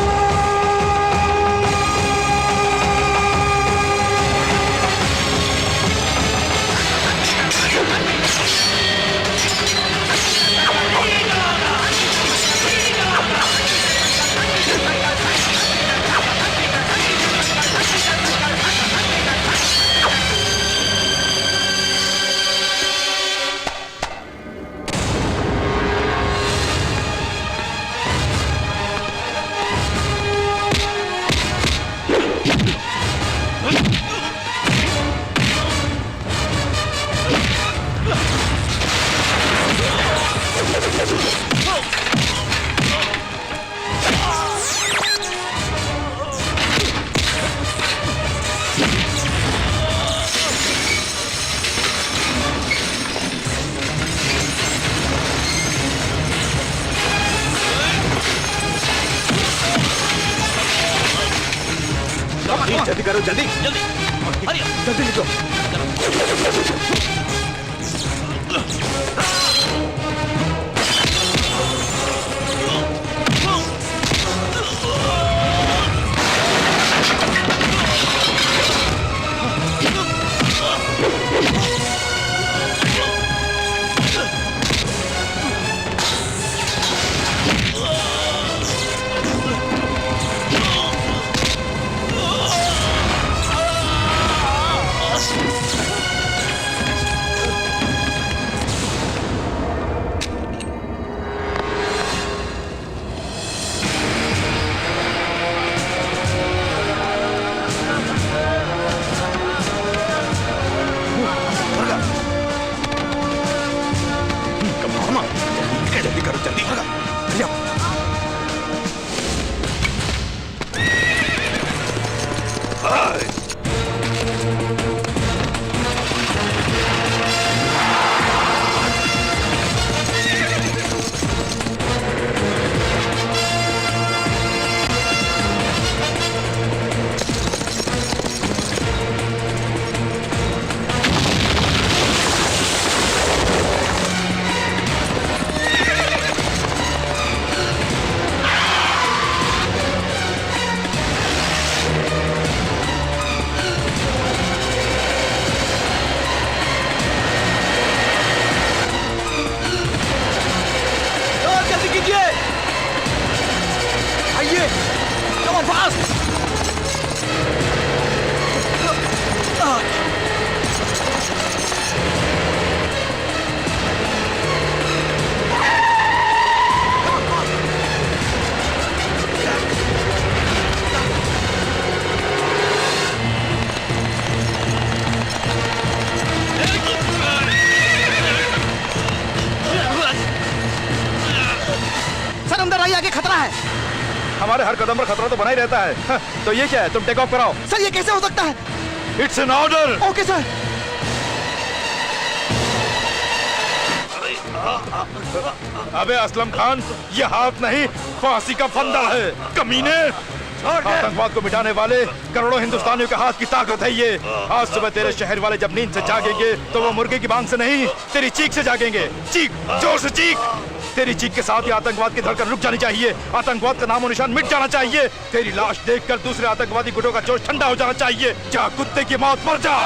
जल्दी करो, जल्दी जल्दी जल्दी निकलो। हवाई आगे खतरा है। हमारे हर कदम पर खतरा तो बना ही रहता है। तो ये क्या है, तुम टेक ऑफ कराओ। सर ये कैसे हो सकता है? It's an order. Okay sir. अबे असलम खान, ये हाथ नहीं फांसी का फंदा है। कमीने, आतंकवाद को मिटाने वाले करोड़ों हिंदुस्तानियों के हाथ की ताकत है ये। आज सुबह तेरे शहर वाले जब नींद से जागेंगे तो वो मुर्गे की बांग से नहीं, तेरी चीख से जागेंगे। चीख, जोर से चीख। तेरी चीख के साथ ही आतंकवाद की धड़कन रुक जानी चाहिए। आतंकवाद का नामो निशान मिट जाना चाहिए। तेरी लाश देखकर दूसरे आतंकवादी गुटों का जोश ठंडा हो जाना चाहिए। जा कुत्ते की मौत मर जा।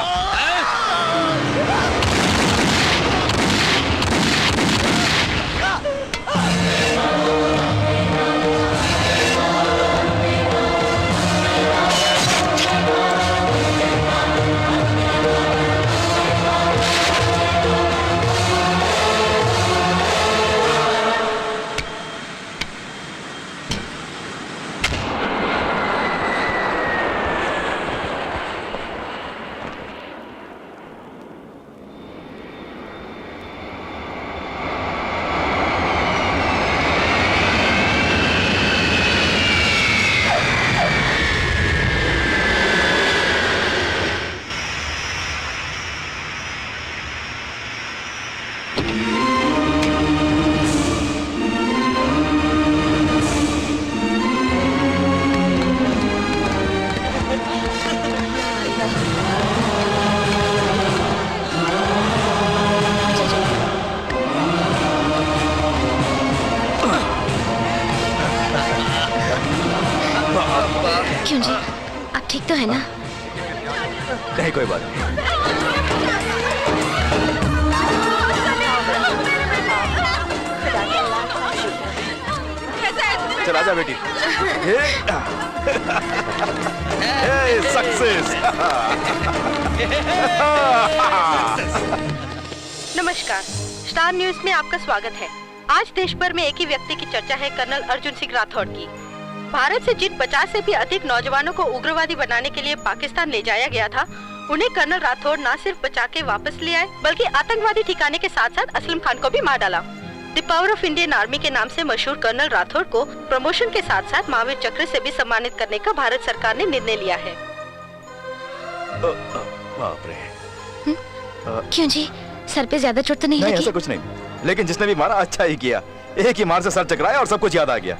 क्यों जी, आप ठीक तो है ना? नहीं, कोई बात नहीं। चल आजा बेटी। सक्सेस। नमस्कार, स्टार न्यूज में आपका स्वागत है। आज देश भर में एक ही व्यक्ति की चर्चा है, कर्नल अर्जुन सिंह राठौड़ की। भारत से जिन 50 से भी अधिक नौजवानों को उग्रवादी बनाने के लिए पाकिस्तान ले जाया गया था, उन्हें कर्नल राठौड़ न सिर्फ बचा के वापस ले आए, बल्कि आतंकवादी ठिकाने के साथ साथ असलम खान को भी मार डाला। The power of Indian army के नाम से मशहूर कर्नल राठौड़ को प्रमोशन के साथ साथ महावीर चक्र से भी सम्मानित करने का भारत सरकार ने निर्णय लिया है। बाप रे। क्यों जी, सर पे ज्यादा चोट तो नहीं लगी? ऐसा कुछ नहीं, लेकिन जिसने भी मारा अच्छा ही किया। एक ही मार से सर चकराया और सब कुछ याद आ गया।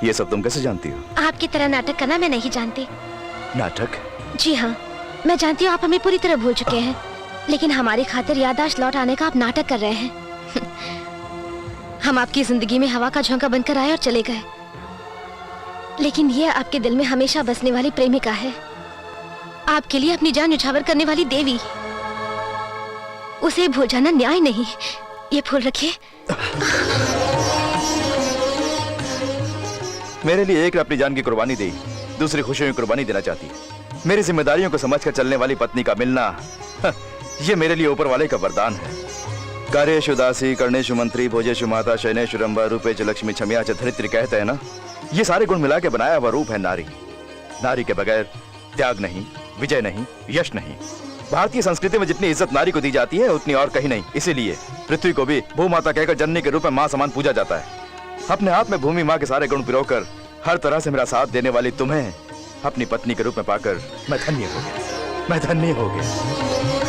ये सब तुम कैसे जानती हो? आपकी तरह नाटक करना मैं नहीं जानती। नाटक? जी हाँ, मैं जानती हूँ आप हमें पूरी तरह भूल चुके हैं, लेकिन हमारी खातिर याददाश्त लौट आने का आप नाटक कर रहे हैं। हम आपकी जिंदगी में हवा का झोंका बनकर आए और चले गए, लेकिन ये आपके दिल में हमेशा बसने वाली प्रेमिका है, आपके लिए अपनी जान न्यौछावर करने वाली देवी। उसे भूल जाना न्याय नहीं। ये फूल रखिए। मेरे लिए एक ने अपनी जान की कुर्बानी दी, दूसरी खुशियों की कुर्बानी देना चाहती है। मेरी जिम्मेदारियों को समझकर चलने वाली पत्नी का मिलना, ये मेरे लिए ऊपर वाले का वरदान है। कार्येषु दासी, कर्णेषु मंत्री, भोजेषु माता, शयनेषु रंभा, रूपेच लक्ष्मी, क्षम्या च धरित्री कहते हैं ना। ये सारे गुण मिला के बनाया हुआ रूप है नारी। नारी के बगैर त्याग नहीं, विजय नहीं, यश नहीं। भारतीय संस्कृति में जितनी इज्जत नारी को दी जाती है उतनी और कहीं नहीं। इसीलिए पृथ्वी को भी भूमाता कहकर जननी के रूप में मां समान पूजा जाता है। अपने हाथ में भूमि मां के सारे गुण पिरोकर हर तरह से मेरा साथ देने वाली तुम्हें अपनी पत्नी के रूप में पाकर मैं धन्य हो गया।